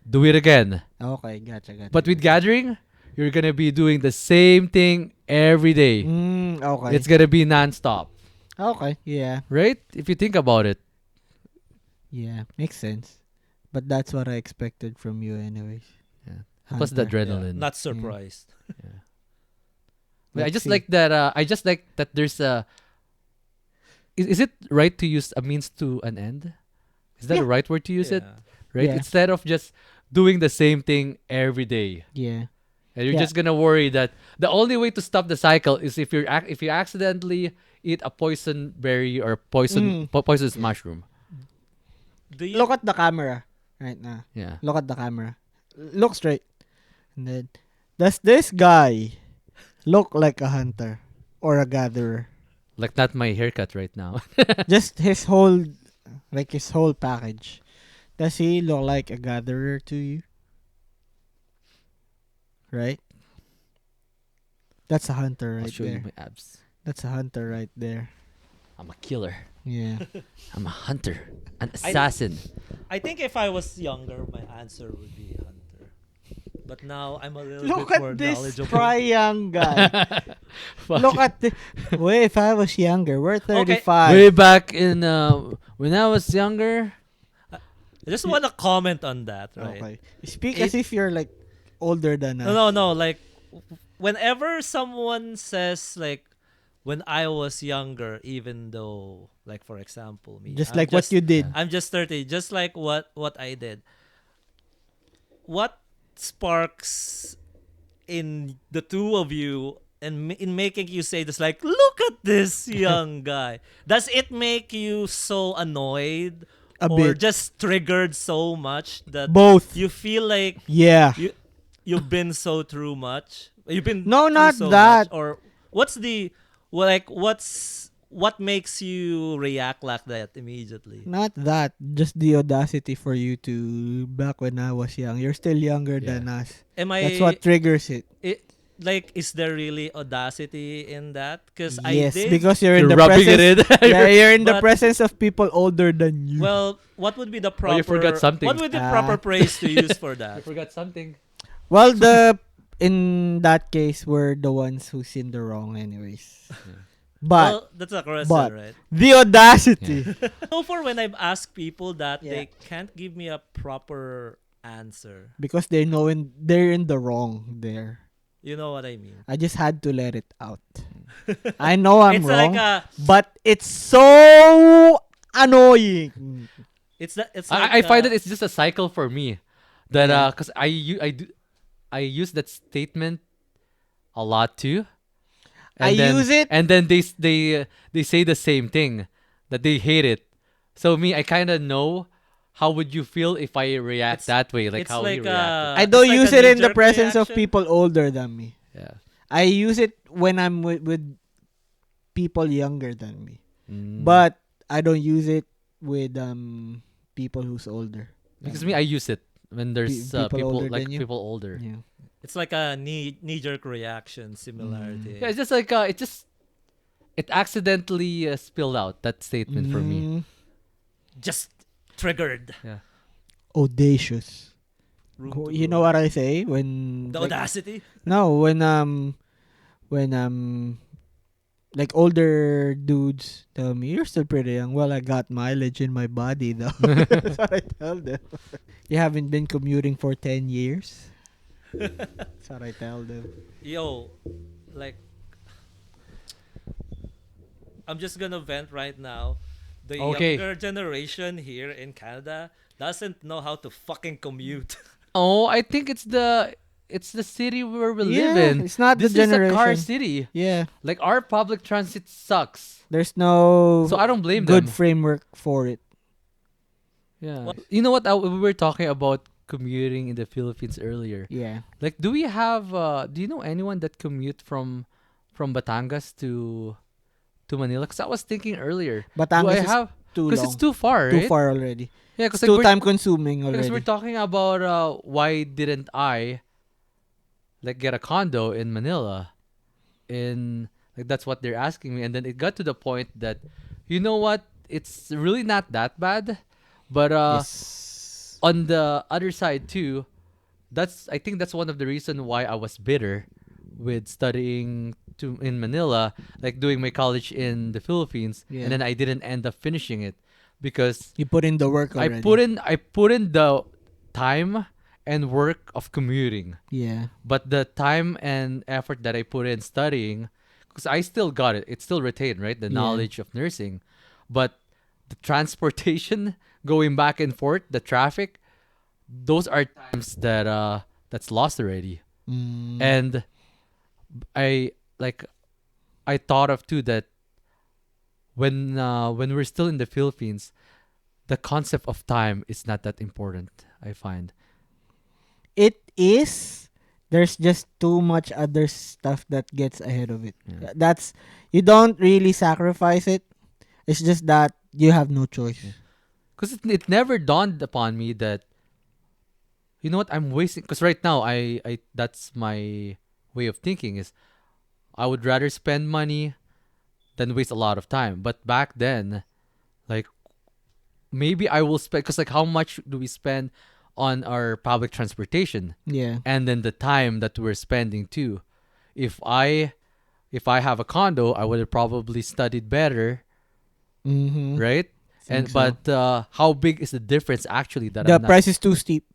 do it again. Okay, gotcha. But with gathering, you're gonna be doing the same thing every day. Okay. It's gonna be nonstop, Okay, yeah. right? If you think about it. Yeah, makes sense. But that's what I expected from you anyways. Yeah. Plus the Hunter. adrenaline. Not surprised. But I Let's just see. like that. I just like that. There's a. Is it right to use a means to an end? Is that Yeah. the right word to use it? Yeah. Right. Yeah. Instead of just doing the same thing every day, Yeah. and you're Yeah. just gonna worry that the only way to stop the cycle is if if you accidentally eat a poison berry or poisonous mushroom. Do you Look at the camera right now. Yeah. Look at the camera. Look straight. And then, does this guy look like a hunter or a gatherer? Like not my haircut right now. Just his whole, like his whole package. Does he look like a gatherer to you? Right? That's a hunter I'll right show you there. my abs. That's a hunter right there. I'm a killer. Yeah. I'm a hunter, an assassin. I think if I was younger, my answer would be hunter. But now I'm a little Look bit more at this knowledgeable. try young guy. Fuck Look you. at the. Wait, if I was younger, we're Okay. 35. Way back in when I was younger. I just want to comment on that, right? Okay. Speak as if you're like older than us. No. Like, whenever someone says like, when I was younger, even though, like, for example, me, Just I'm like what you did. I'm just 30, just like what I did. What sparks in the two of you and in making you say this, like, look at this young guy? Does it make you so annoyed A or bit. just triggered so much that Both. you feel like Yeah. you've been so through much? You've been No, through not so that. much? Or what's the what makes you react like that immediately? Not that. Just the audacity for you to, back when I was young. You're still younger than us. Am I That's what triggers it. like, is there really audacity in that? Because Yes, I did. because you're in You're the rubbing presence. it in. Yeah, you're in the But- presence of people older than you. Well, what would be the proper? Oh, you forgot something. What would the Ah. proper praise to use for I that? forgot something. Well, in that case, we're the ones who's in the wrong, anyways. But Well, that's a question, but- right? the audacity. So far, when I've asked people that, Yeah. they can't give me a proper answer. Because they're in the wrong there. You know what I mean? I just had to let it out. I know I'm It's wrong, like a. but it's so annoying. It's I like find that it's just a cycle for me. That because I use that statement a lot too. I use it. and then they say the same thing, that they hate it. So me, I kind of know how would you feel if I react that way, like it's how like you reacted. I it's don't like use a it in the knee-jerk presence of reaction. people older than me. Yeah. I use it when I'm with people younger than me. Mm. But I don't use it with people who's older. because me, I use it when there's people people older like than you? people older. Yeah. It's like a knee-jerk reaction similarity. Yeah, it's just like it accidentally spilled out that statement for me. Mm, Just triggered. Yeah. audacious. Room to You know grow. what I say when The audacity. no when like older dudes tell me, you're still pretty young. Well, I got mileage in my body though. That's what I tell them. You haven't been commuting for 10 years. That's what I tell them. Yo, like, I'm just gonna vent right now. The Okay. younger generation here in Canada doesn't know how to fucking commute. Oh, I think it's the city where we live Yeah, in. it's not This the is a car generation. city. Yeah, Like our public transit sucks. there's no So I don't blame good them. framework for it. Yeah. Well, You know what? We were talking about commuting in the Philippines earlier. Yeah. Like, do we have? Do you know anyone that commute from Batangas to Manila? Because I was thinking earlier. Do I Batangas is have? too Because it's long. too far, Too right? far already. Yeah. It's Because like too time consuming we're already. talking about why didn't I like get a condo in Manila? In like that's what they're asking me, and then it got to the point that, you know what? It's really not that bad, but Yes. on the other side too, I think that's one of the reason why I was bitter with studying to in Manila, like doing my college in the Philippines, and Yeah. then I didn't end up finishing it because You put in the work I already. put in the time and work of commuting, Yeah. but the time and effort that I put in studying, because I still got it, it's still retained, right? The Yeah. knowledge of nursing, but the transportation going back and forth, the traffic, those are times that that's lost already. Mm. And I like I thought of too that when we're still in the Philippines, the concept of time is not that important, I find. It is. There's just too much other stuff that gets ahead of it. Yeah. That's you don't really sacrifice it. It's just that you have no choice. Yeah. Because it never dawned upon me that, you know what, I'm wasting. Because right now, I that's my way of thinking is I would rather spend money than waste a lot of time. But back then, like maybe I will spend, because like how much do we spend on our public transportation, Yeah. and then the time that we're spending too. If I if I have a condo, I would have probably studied better, Mm-hmm. right? Think And so. but how big is the difference actually that The I'm not price is too steep.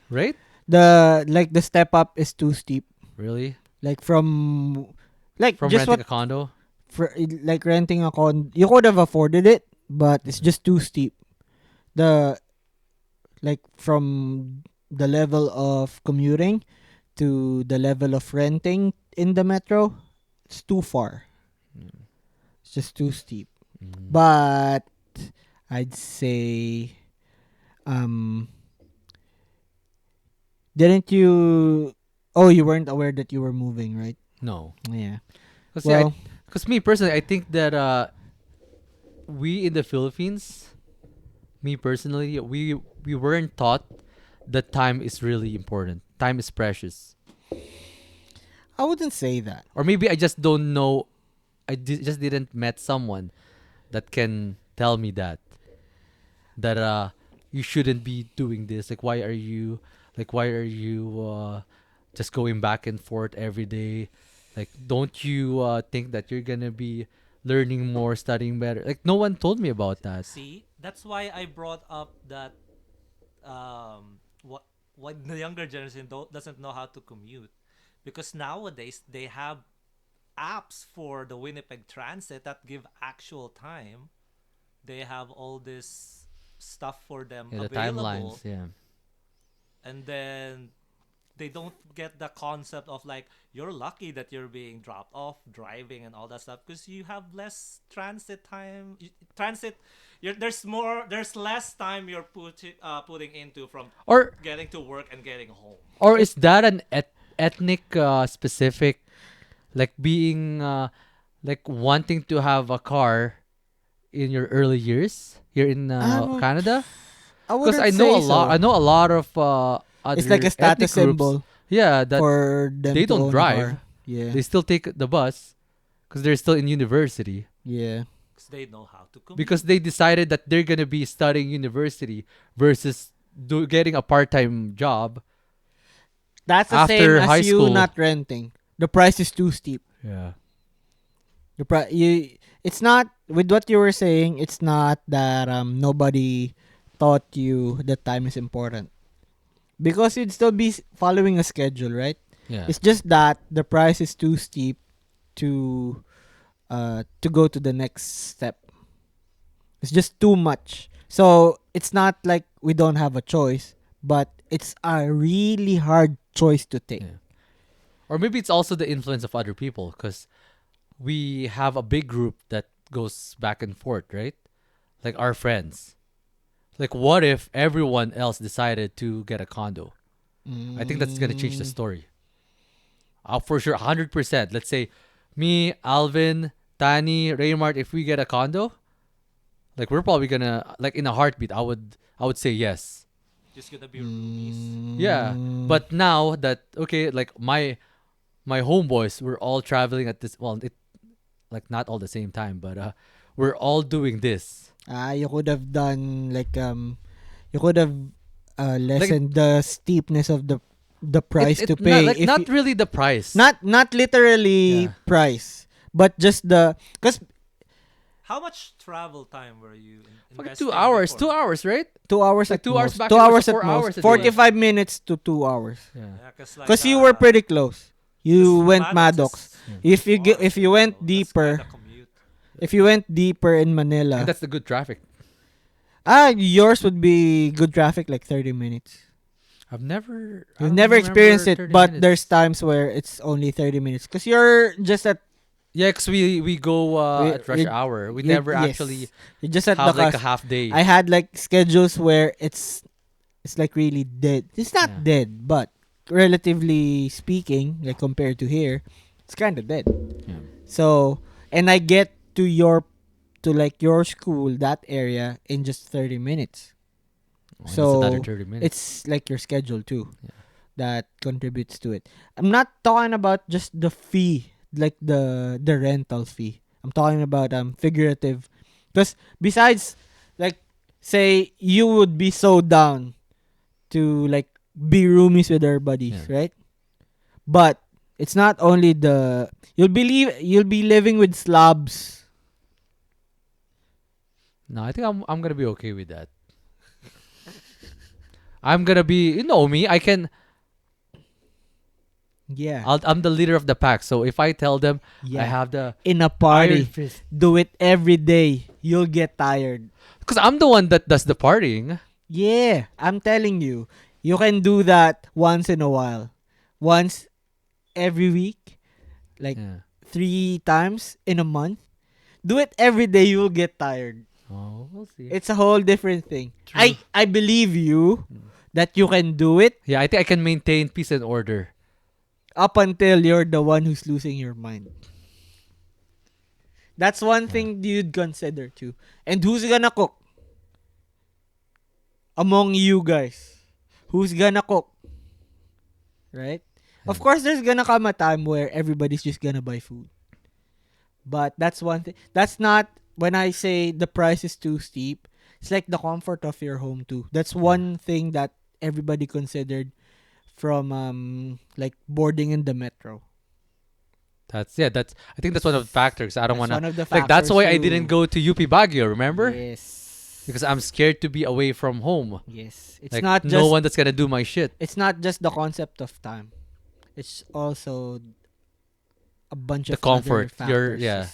right? The step up is too steep. Really? Like from From just renting what a condo? like renting a con. You could have afforded it, but it's just too steep. The like from the level of commuting to the level of renting in the metro, it's too far. Mm. It's just too steep. Mm. But I'd say, um, didn't you? Oh, you weren't aware that you were moving, right? No. Yeah. Because Well, me personally, I think that we in the Philippines, me personally, we weren't taught that time is really important. Time is precious. I wouldn't say that. Or maybe I just don't know. Just didn't met someone that can tell me that you shouldn't be doing this. Like why are you just going back and forth every day? Like don't you think that you're gonna be learning more, studying better? Like no one told me about that. see, that's why I brought up that what the younger generation doesn't know how to commute, because nowadays they have apps for the Winnipeg Transit that give actual time. They have all this stuff for them Yeah, the available, timelines. Yeah. and then they don't get the concept of like you're lucky that you're being dropped off driving and all that stuff because you have less transit time. There's less time you're putting into from Or getting to work and getting home. is that an ethnic specific, like being like wanting to have a car in your early years here in Um, Canada? I Because wouldn't say so. I know a lot of It's other like a ethnic status groups. symbol Yeah, that for them they to don't own a drive. car. Yeah. They still take the bus because they're still in university, Yeah. Because they know how to commute. because they decided that they're gonna be studying university versus getting a part-time job That's the after same high as you school. not renting. The price is too steep. Yeah. It's not with what you were saying, it's not that nobody taught you that time is important. Because you'd still be following a schedule, right? Yeah. It's just that the price is too steep to go to the next step. It's just too much. So it's not like we don't have a choice, but it's a really hard choice to take. Yeah. Or maybe it's also the influence of other people, because we have a big group that goes back and forth, right? Like our friends. Like, what if everyone else decided to get a condo? I think that's gonna change the Mm. story. For sure, 100%. Let's say me, Alvin, Tani, Raymart, if we get a condo, like we're probably gonna like in a heartbeat. I would say yes. Just gonna be roomies. Yeah. But now that okay, like my homeboys, we're all traveling at this. Well, it like not all the same time, but we're all doing this. You could have done like you could have lessened the steepness of the price to pay. Not, like, if not you- really the price. not literally Yeah. price, but just because How much travel time were you Fucking investing 2 hours. before? 2 hours, right? 2 hours Like at 2 hours most. back 2 and forth, hours so at 4 hours most. a day. 45 minutes to 2 hours. Yeah. Yeah, cause like, Because you were pretty close. You went Maddox. is- If you went That's deeper, kinda commute. if you went deeper in Manila, And that's the good traffic. yours would be good traffic like 30 minutes. I've never. I You've don't never remember experienced it, 30 but minutes. there's times where it's only 30 minutes. Because you're just at Yeah, because we go at rush we- hour. We you- never yes. actually you're just at have the like a cusp. half day. I had like schedules where it's like really dead. It's not Yeah. dead, but relatively speaking, like compared to here, it's kind of dead. Yeah. So, and I get to your school, that area, in just 30 minutes. Oh, that's So, another 30 minutes. It's like your schedule too. Yeah. That contributes to it. I'm not talking about just the fee, like the rental fee. I'm talking about figurative. Because besides, like, say you would be so down to like be roomies with our buddies, Yeah. right? But it's not only you'll be living with slobs. No, I think I'm gonna be okay with that. I'm gonna be, you know me. I can. Yeah. I'm the leader of the pack. So if I tell them yeah. I have the In a iron party, fist, do it every day. You'll get tired. because I'm the one that does the partying. Yeah, I'm telling you. You can do that once in a while. Once every week. Like Yeah. 3 times in a month. Do it every day, you'll get tired. Oh, we'll see. It's a whole different thing. True. I believe you that you can do it Yeah, I think I can maintain peace and order. up until you're the one who's losing your mind. That's one thing you'd consider too. And who's gonna cook? Among you guys. Who's gonna cook? Right? Of course, there's gonna come a time where everybody's just gonna buy food. But that's one thing. That's not, when I say the price is too steep, it's like the comfort of your home too. That's one thing that everybody considered from like boarding in the metro. That's I think that's one of the factors. I don't That's want one to of the like that's factors why I too. didn't go to UP Baguio, remember? Yes. Because I'm scared to be away from home. Yes. It's Like not just no one that's gonna do my shit. it's not just the concept of time. It's also a bunch The of other comfort, your- factors. yeah.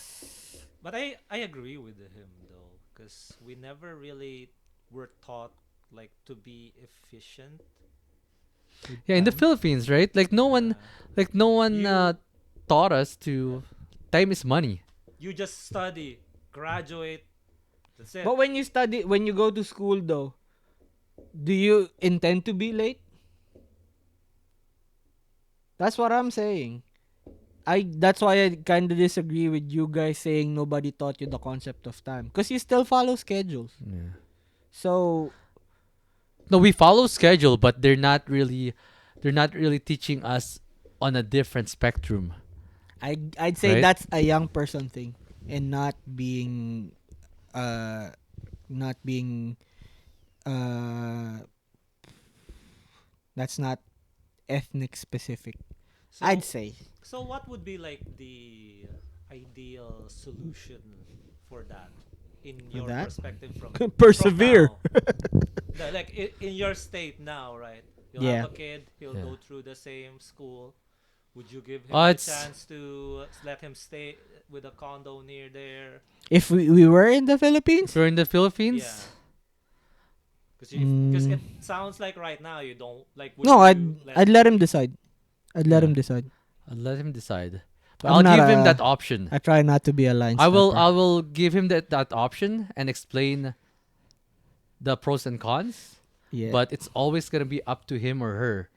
But I agree with him though, because we never really were taught like to be efficient. with Yeah, in the time. Philippines, right? Like no one You- taught us to time is money. You just study, graduate. That's it. But when you go to school though, do you intend to be late? That's what I'm saying. That's why I kind of disagree with you guys saying nobody taught you the concept of time, because you still follow schedules. Yeah. So No, we follow schedule, but they're not really teaching us on a different spectrum. I'd say Right? that's a young person thing, and not being uh that's not ethnic specific. So, I'd say so what would be like the ideal solution for that in your that? perspective from Persevere. from now? Like in your state now, right? You'll Yeah. have a kid, he'll Yeah. go through the same school. Would you give him Oh, a it's- chance to let him stay with a condo near there? if we were in the Philippines, If you're in the Philippines, Yeah. Because Mm. it sounds like right now you don't like. would no, you I'd let him decide. I'd let Yeah. him decide. I'll let him decide. But I'm I'll not give him a- that option. I try not to be a line I will stopper. give him that option and explain the pros and cons, Yeah. but it's always gonna be up to him or her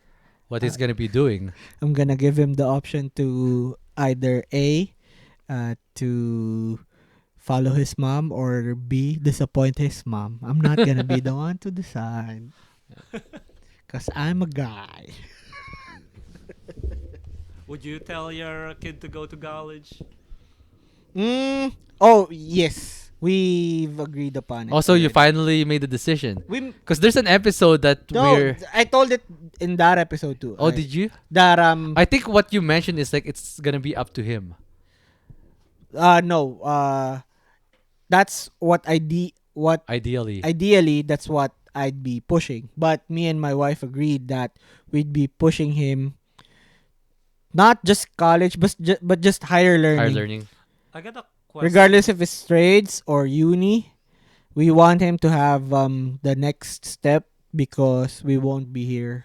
what he's Uh, gonna be doing. I'm gonna give him the option to either A, to follow his mom, or B, disappoint his mom. I'm not gonna be the one to decide. Cause I'm a guy. Would you tell your kid to go to college? Oh yes, we've agreed upon it. Also, you already. finally made the decision We because there's an episode that no, we're. I told it in that episode too. Oh, did you? That I think what you mentioned is like it's gonna be up to him. no, that's what Ideally, ideally that's what I'd be pushing. But me and my wife agreed that we'd be pushing him not just college, but just higher learning. higher learning. I got a question. Regardless if it's trades or uni, we want him to have the next step because we won't be here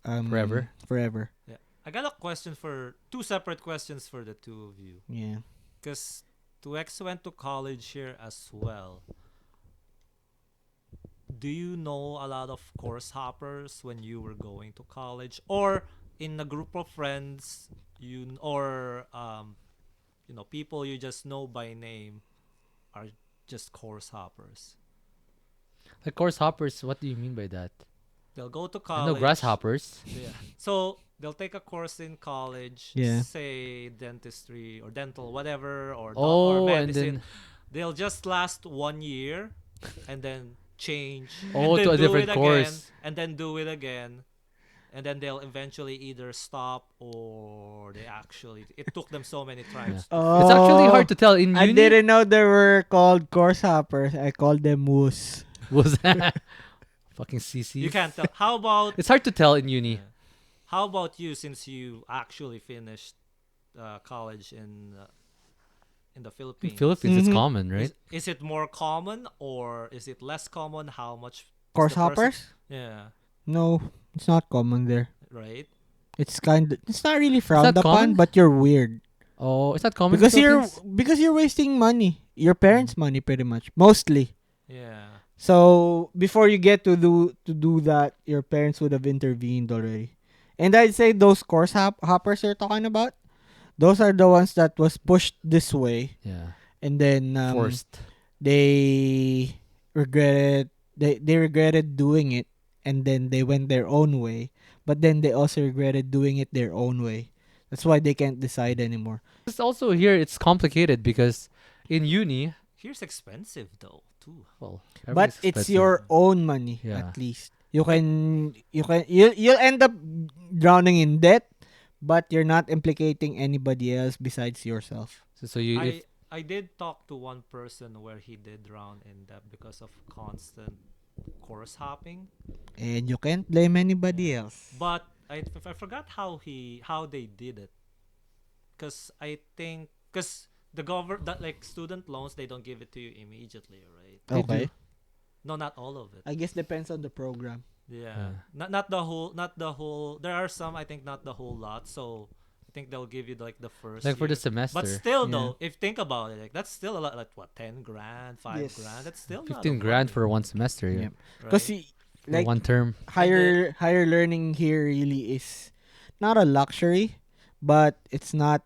Forever. Forever. Yeah. I got a question for two separate questions for the two of you. Yeah. Because 2X went to college here as well. Do you know a lot of course hoppers when you were going to college, or in a group of friends, people you just know by name are just course hoppers? Like course hoppers. What do you mean by that? They'll go to I college. know grasshoppers. Yeah. So they'll take a course in college, Yeah. say dentistry or dental, whatever, or Oh, or and medicine. then They'll just last 1 year and then change. Oh, and then to a do different it course. Again, and then do it again. And then they'll eventually either stop or it took them so many tries. Oh, it's actually hard to tell in I uni. didn't know they were called course hoppers. I called them woos. Was fucking CC. You can't tell. How about It's hard to tell in uni. how about you, since you actually finished college in the In Philippines? Philippines, it's Mhm. common, right? Is it more common or is it less common? How much? is Course the person- hoppers? Yeah, No, it's not common there. right. It's not really frowned not upon, common? but you're weird. Oh, it's not common. in Because you're Philippines? because you're wasting money. Your parents' money pretty much. Mostly. Yeah. So before you get to do that, your parents would have intervened already. And I'd say those course hoppers you're talking about, those are the ones that was pushed this way, Yeah, and then forced. they regretted doing it, and then they went their own way. But then they also regretted doing it their own way. That's why they can't decide anymore. It's also here. It's complicated because in uni, Here's expensive though too. well, But everything's it's expensive. your own money Yeah. at least. You'll end up drowning in debt, but you're not implicating anybody else besides yourself. So you if I did talk to one person where he did drown in debt because of constant course hopping. And you can't blame anybody else. But I forgot how they did it. Cause I think like student loans, they don't give it to you immediately, right? They Okay. do. No, not all of it. I guess depends on the program. Yeah. Not the whole. There are some, I think, not the whole lot. So I think they'll give you like the first. like for the year. semester, But still, Yeah. though, if think about it, like that's still a lot. Like what, 10 grand, 5 Yes. grand. That's still 15 not grand for one semester. Yeah, Yep. Because right? for like one term. higher learning here really is not a luxury, but it's not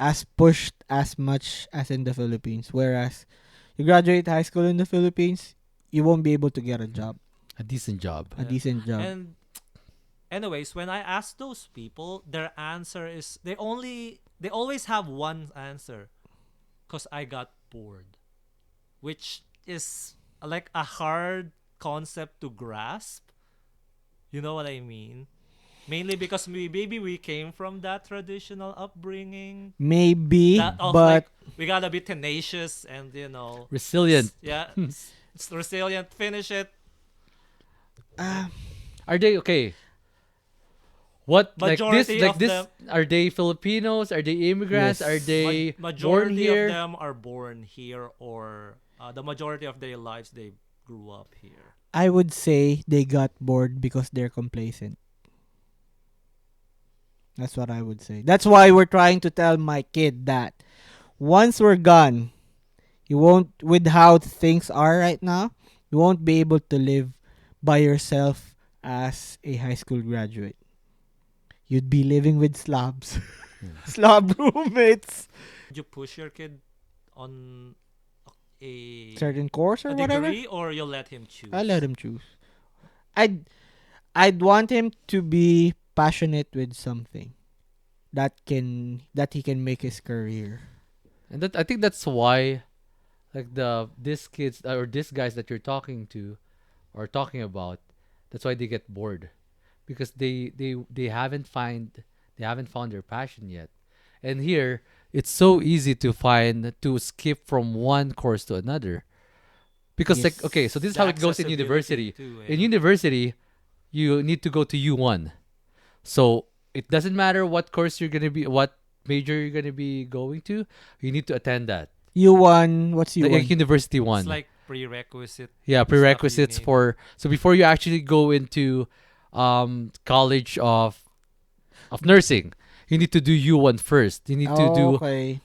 as pushed as much as in the Philippines. Whereas you graduate high school in the Philippines, you won't be able to get a job, A decent job. a Yeah. decent job. And anyways, when I ask those people, their answer is they always have one answer, cause I got bored, which is like a hard concept to grasp. You know what I mean? Mainly because maybe we came from that traditional upbringing. Maybe, That of but like we gotta be tenacious and Resilient. yeah, it's resilient. Finish it. Are they okay? What Majority like of this? them- Are they Filipinos? Are they immigrants? Yes. Are they born Majority here? of them are born here, or the majority of their lives they grew up here. I would say they got bored because they're complacent. That's what I would say. That's why we're trying to tell my kid that once we're gone, you won't, with how things are right now, You won't be able to live by yourself as a high school graduate. You'd be living with slobs. Slob roommates. Would you push your kid on a Certain course or a whatever. degree, or you'll let him choose? I let him choose. I'd want him to be passionate with something that he can make his career. And that I think that's why, like these kids or these guys that you're talking to, or talking about, that's why they get bored, because they haven't found their passion yet. And here it's so easy to skip from one course to another, because like, okay, so this is The how it goes in accessibility university. too, In university, you need to go to U1. So it doesn't matter what course you're gonna be, what major you're gonna be going to. You need to attend that. U1, what's The U1? university one. It's like prerequisite. Yeah, prerequisites need. for, so before you actually go into college of nursing, you need to do U1 first. You need to do Okay.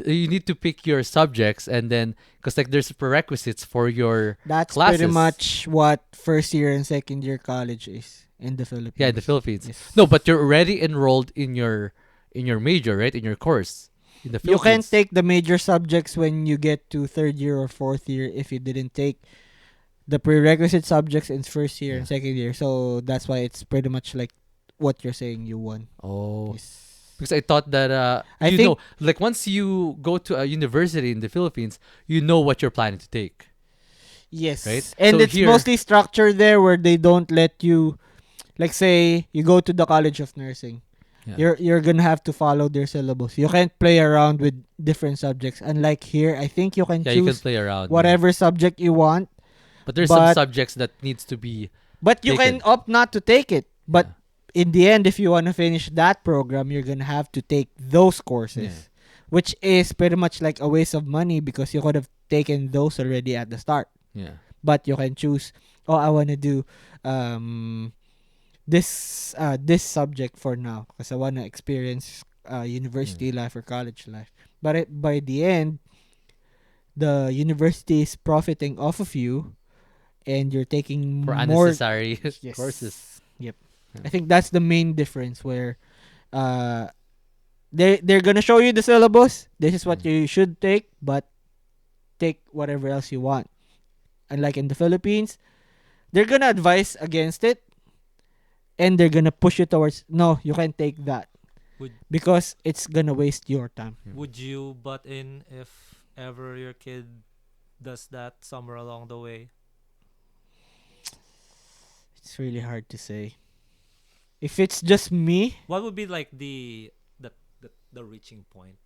you need to pick your subjects, and then, because like there's prerequisites for your That's classes. pretty much what first year and second year college is in the Philippines. Yeah, in the Philippines. Yes. No, but you're already enrolled in your major, right? In your course in the You Philippines. can't take the major subjects when you get to third year or fourth year if you didn't take the prerequisite subjects in first year and Yeah. second year. So that's why it's pretty much like what you're saying you won. Oh, Yes. because I thought that I you think- know, like once you go to a university in the Philippines, you know what you're planning to take. Yes. Right? And So it's here- mostly structured there where they don't let you, like say you go to the College of Nursing. Yeah. You're gonna have to follow their syllabus. You can't play around with different subjects. Unlike here, I think you can Yeah, you can choose play around. whatever subject you want, But there's some but- subjects that needs to be. but you Taken. can opt not to take it. But Yeah. in the end, if you want to finish that program, you're gonna have to take those courses, Yeah. which is pretty much like a waste of money because you could have taken those already at the start. Yeah. But you can choose. Oh, I want to do this subject for now because I want to experience university life or college life. But by the end, the university is profiting off of you, and you're taking For more unnecessary Yes. courses. Yep. Yeah. I think that's the main difference where they're gonna show you the syllabus. This is what you should take, but take whatever else you want. Unlike in the Philippines, they're gonna advise against it, and they're gonna push you towards no, you can't take that because it's gonna waste your time. Would you butt in if ever your kid does that somewhere along the way? It's really hard to say. If it's just me, What would be like the reaching point?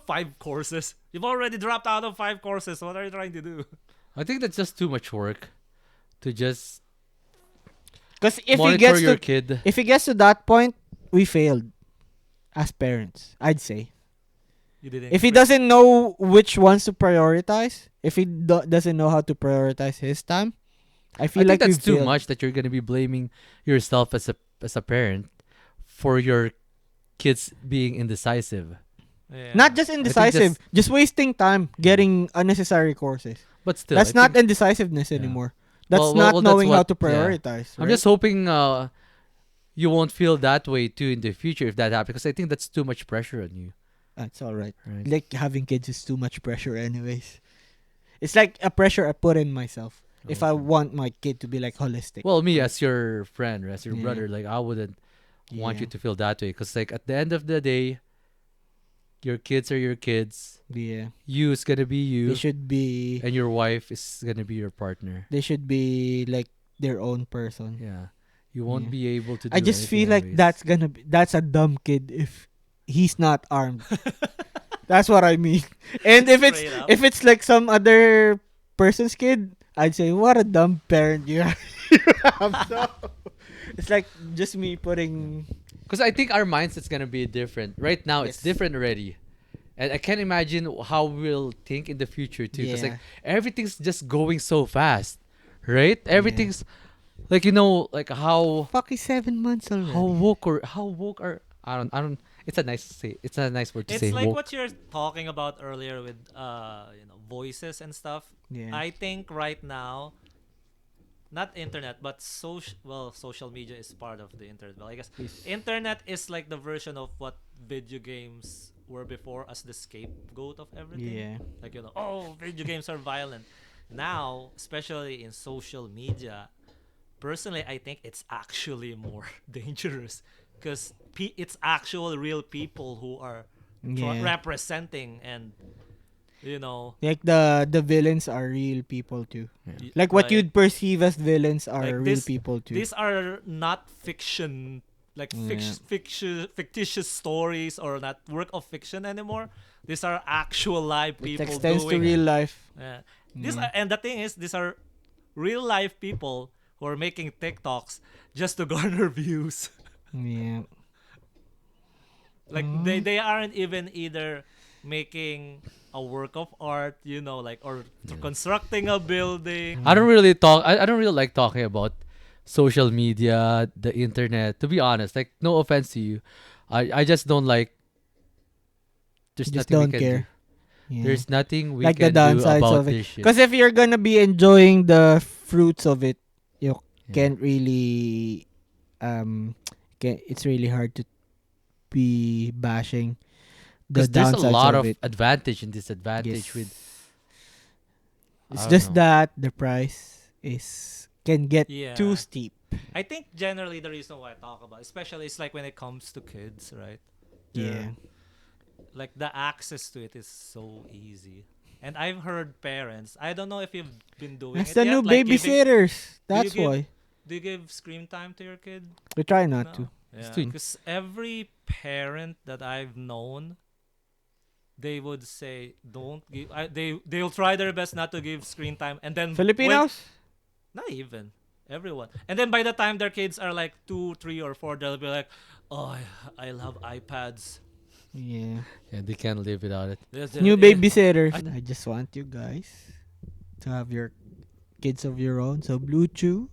5 courses. You've already dropped out of 5 courses. What are you trying to do? I think that's just too much work to just because if he monitor gets your to kid. if he gets to that point, we failed as parents. I'd say. You didn't. If he expect- doesn't know which ones to prioritize, if he doesn't know how to prioritize his time, I feel I like think that's we too failed. much that you're gonna be blaming yourself as a parent for your kids being indecisive. Yeah. Not just think indecisive, just wasting time getting unnecessary courses. But still, That's I not think- indecisiveness Yeah. anymore. That's Well, not that's knowing how what- to yeah. prioritize. I'm right? just hoping you won't feel that way too in the future if that happens, because I think that's too much pressure on you. That's all right. Right? Like having kids is too much pressure, anyways. It's like a pressure I put in myself. If I Okay. want my kid to be like holistic. Well, me as your friend, or as your Yeah. brother, like I wouldn't want Yeah. you to feel that way, because like at the end of the day, your kids are your kids. Yeah. You is gonna be you, They should be and your wife is gonna be your partner. they should be like their own person. Yeah, you won't Yeah. be able to. Do I just feel anything like anyways. that's a dumb kid if he's not armed. That's what I mean. And if Straight up. it's like some other person's kid, I'd say what a dumb parent you have. So, it's like just me putting Because I think our mindset's gonna be different. Right now, it's Yes. different already, and I can't imagine how we'll think in the future too. Because Yeah. like everything's just going so fast, right? Everything's like, you know, like how fucking 7 months already. how woke are I don't. It's a nice word to It's say. like woke. what you're talking about earlier with voices and stuff. Yeah. I think right now not internet, but social media is part of the internet. Well, I guess Is- internet is like the version of what video games were before, as the scapegoat of everything. yeah. Like, oh, video games are violent. Now, especially in social media, personally, I think it's actually more dangerous because it's actual real people who are Yeah. representing, and Like the villains are real people too. Like what right. you'd perceive as villains are Like real people too. These are not fiction, like Yeah. fictitious stories, or not work of fiction anymore. These are actual live It people extends to doing real it. life. Yeah. Yeah. And the thing is, these are real life people who are making TikToks just to garner views. Yeah. Like Mm. they aren't even either making a work of art, like, or constructing a building. I don't really talk. I don't really like talking about social media, the internet. To be honest, like no offense to you, I just don't like. There's Just nothing we don't can care. do. Yeah. There's nothing we Like the can do downsides about of it. this shit. Because if you're gonna be enjoying the fruits of it, you Yeah. can't really it's really hard to be bashing the Because there's a downsides lot of of it. advantage and disadvantage Yes. with. It's I don't just know. that the price can get Yeah. too steep. I think generally the reason why I talk about, especially, it's like when it comes to kids, right? Yeah. Like the access to it is so easy. And I've heard parents, I don't know if you've been doing That's it the yet, new like babysitters. do you That's give- why. do you give screen time to your kid? We try not to. Yeah, too- because every parent that I've known, they would say don't give. They'll try their best not to give screen time, and then Filipinos? not even everyone. And then by the time their kids are like 2, 3, or 4, they'll be like, "Oh, I love iPads." Yeah. Yeah, they can't live without it. New babysitters. I just want you guys to have your kids of your own. So Blue Chew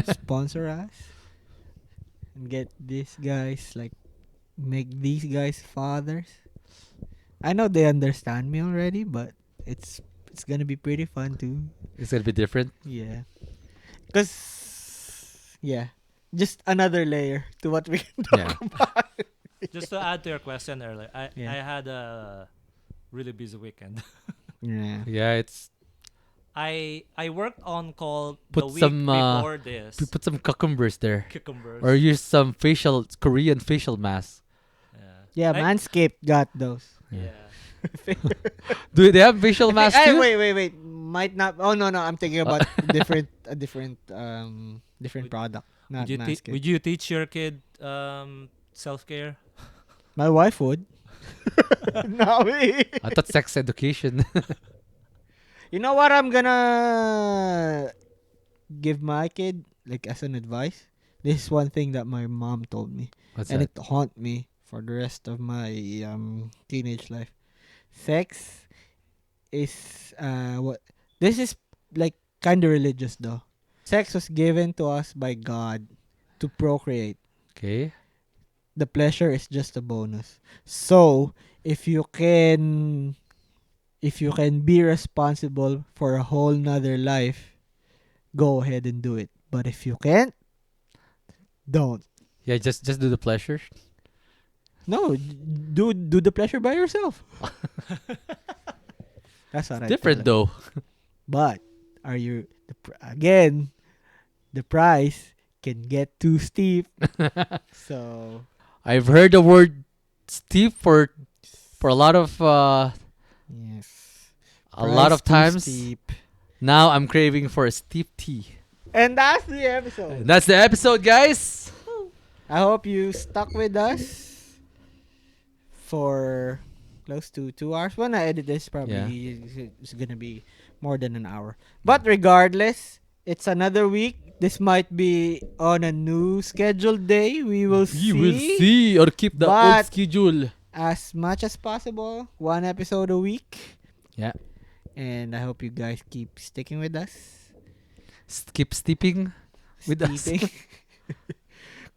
sponsor us and get these guys, like, make these guys fathers. I know they understand me already, but it's gonna be pretty fun too. It's gonna be different. Yeah, cause just another layer to what we can talk Yeah. about. Just to add to your question earlier, I Yeah. had a really busy weekend. Yeah. Yeah, it's I worked on call Put the week some, before this. put some cucumbers there, Cucumbers. or use some Korean facial mask. Yeah, I- Manscaped got those. Yeah. Do they have facial masks Hey, too? wait. Might not. Oh no. I'm thinking about different different Would- product. Not Would you, Manscaped. would you teach your kid self-care? My wife would. No. I thought sex education. You know what I'm gonna give my kid, like, as an advice? This is one thing that my mom told me, What's and that? it haunt me for the rest of my teenage life. Sex is what this is, like, kind of religious though. Sex was given to us by God to procreate. Okay. The pleasure is just a bonus. So if you can be responsible for a whole nother life, go ahead and do it. But if you can't, don't. Yeah, just do the pleasure. No, do the pleasure by yourself. That's what I Different tell them. though. But are you again? The price can get too steep. So I've heard the word steep for a lot of yes, a lot of price too times. steep. Now I'm craving for a steep tea. And that's the episode. And that's the episode, guys. I hope you stuck with us for close to 2 hours. When I edit this, probably it's gonna be more than an hour. But regardless, it's another week. This might be on a new scheduled day. We will see. You will see or keep the old But- schedule. As much as possible, 1 episode a week. Yeah. And I hope you guys keep sticking with us. Keep steeping with us.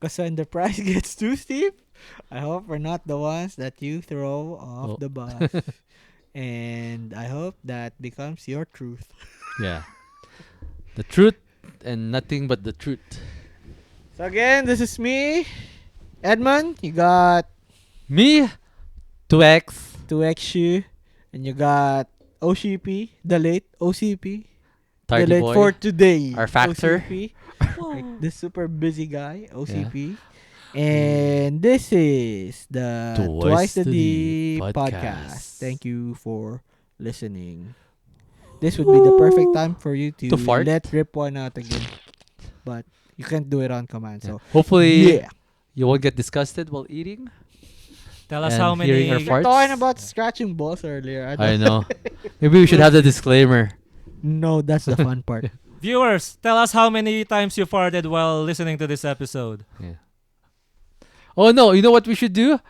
Because when the price gets too steep, I hope we're not the ones that you throw off Oh. the bus. And I hope that becomes your truth. Yeah. The truth and nothing but the truth. So again, this is me, Edmund. You got Me, 2X. 2XU, and you got OCP, the late OCP, the Tardy late boy. for today. Our factor. OCP, like this super busy guy, OCP. And this is the Twice the D podcast. Thank you for listening. This would be the perfect time for you to fart? let rip one out again. But you can't do it on command. So Hopefully, yeah. you won't get disgusted while eating. Tell us And how hearing many. our We farts. were talking about scratching balls earlier. I know. Maybe we should have the disclaimer. No, that's the fun part. Viewers, tell us how many times you farted while listening to this episode. Yeah. Oh no! You know what we should do?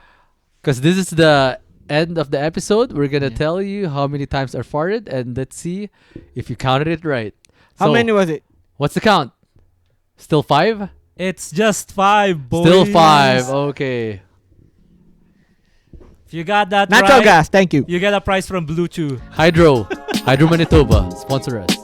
Because this is the end of the episode. We're gonna Yeah. tell you how many times are farted, and let's see if you counted it right. How So, many was it? What's the count? Still 5? It's just 5, boys. Still 5. Okay. If you got that Natural right, gas. Thank you. you get a prize from Blue Chew. Hydro Manitoba, sponsor us.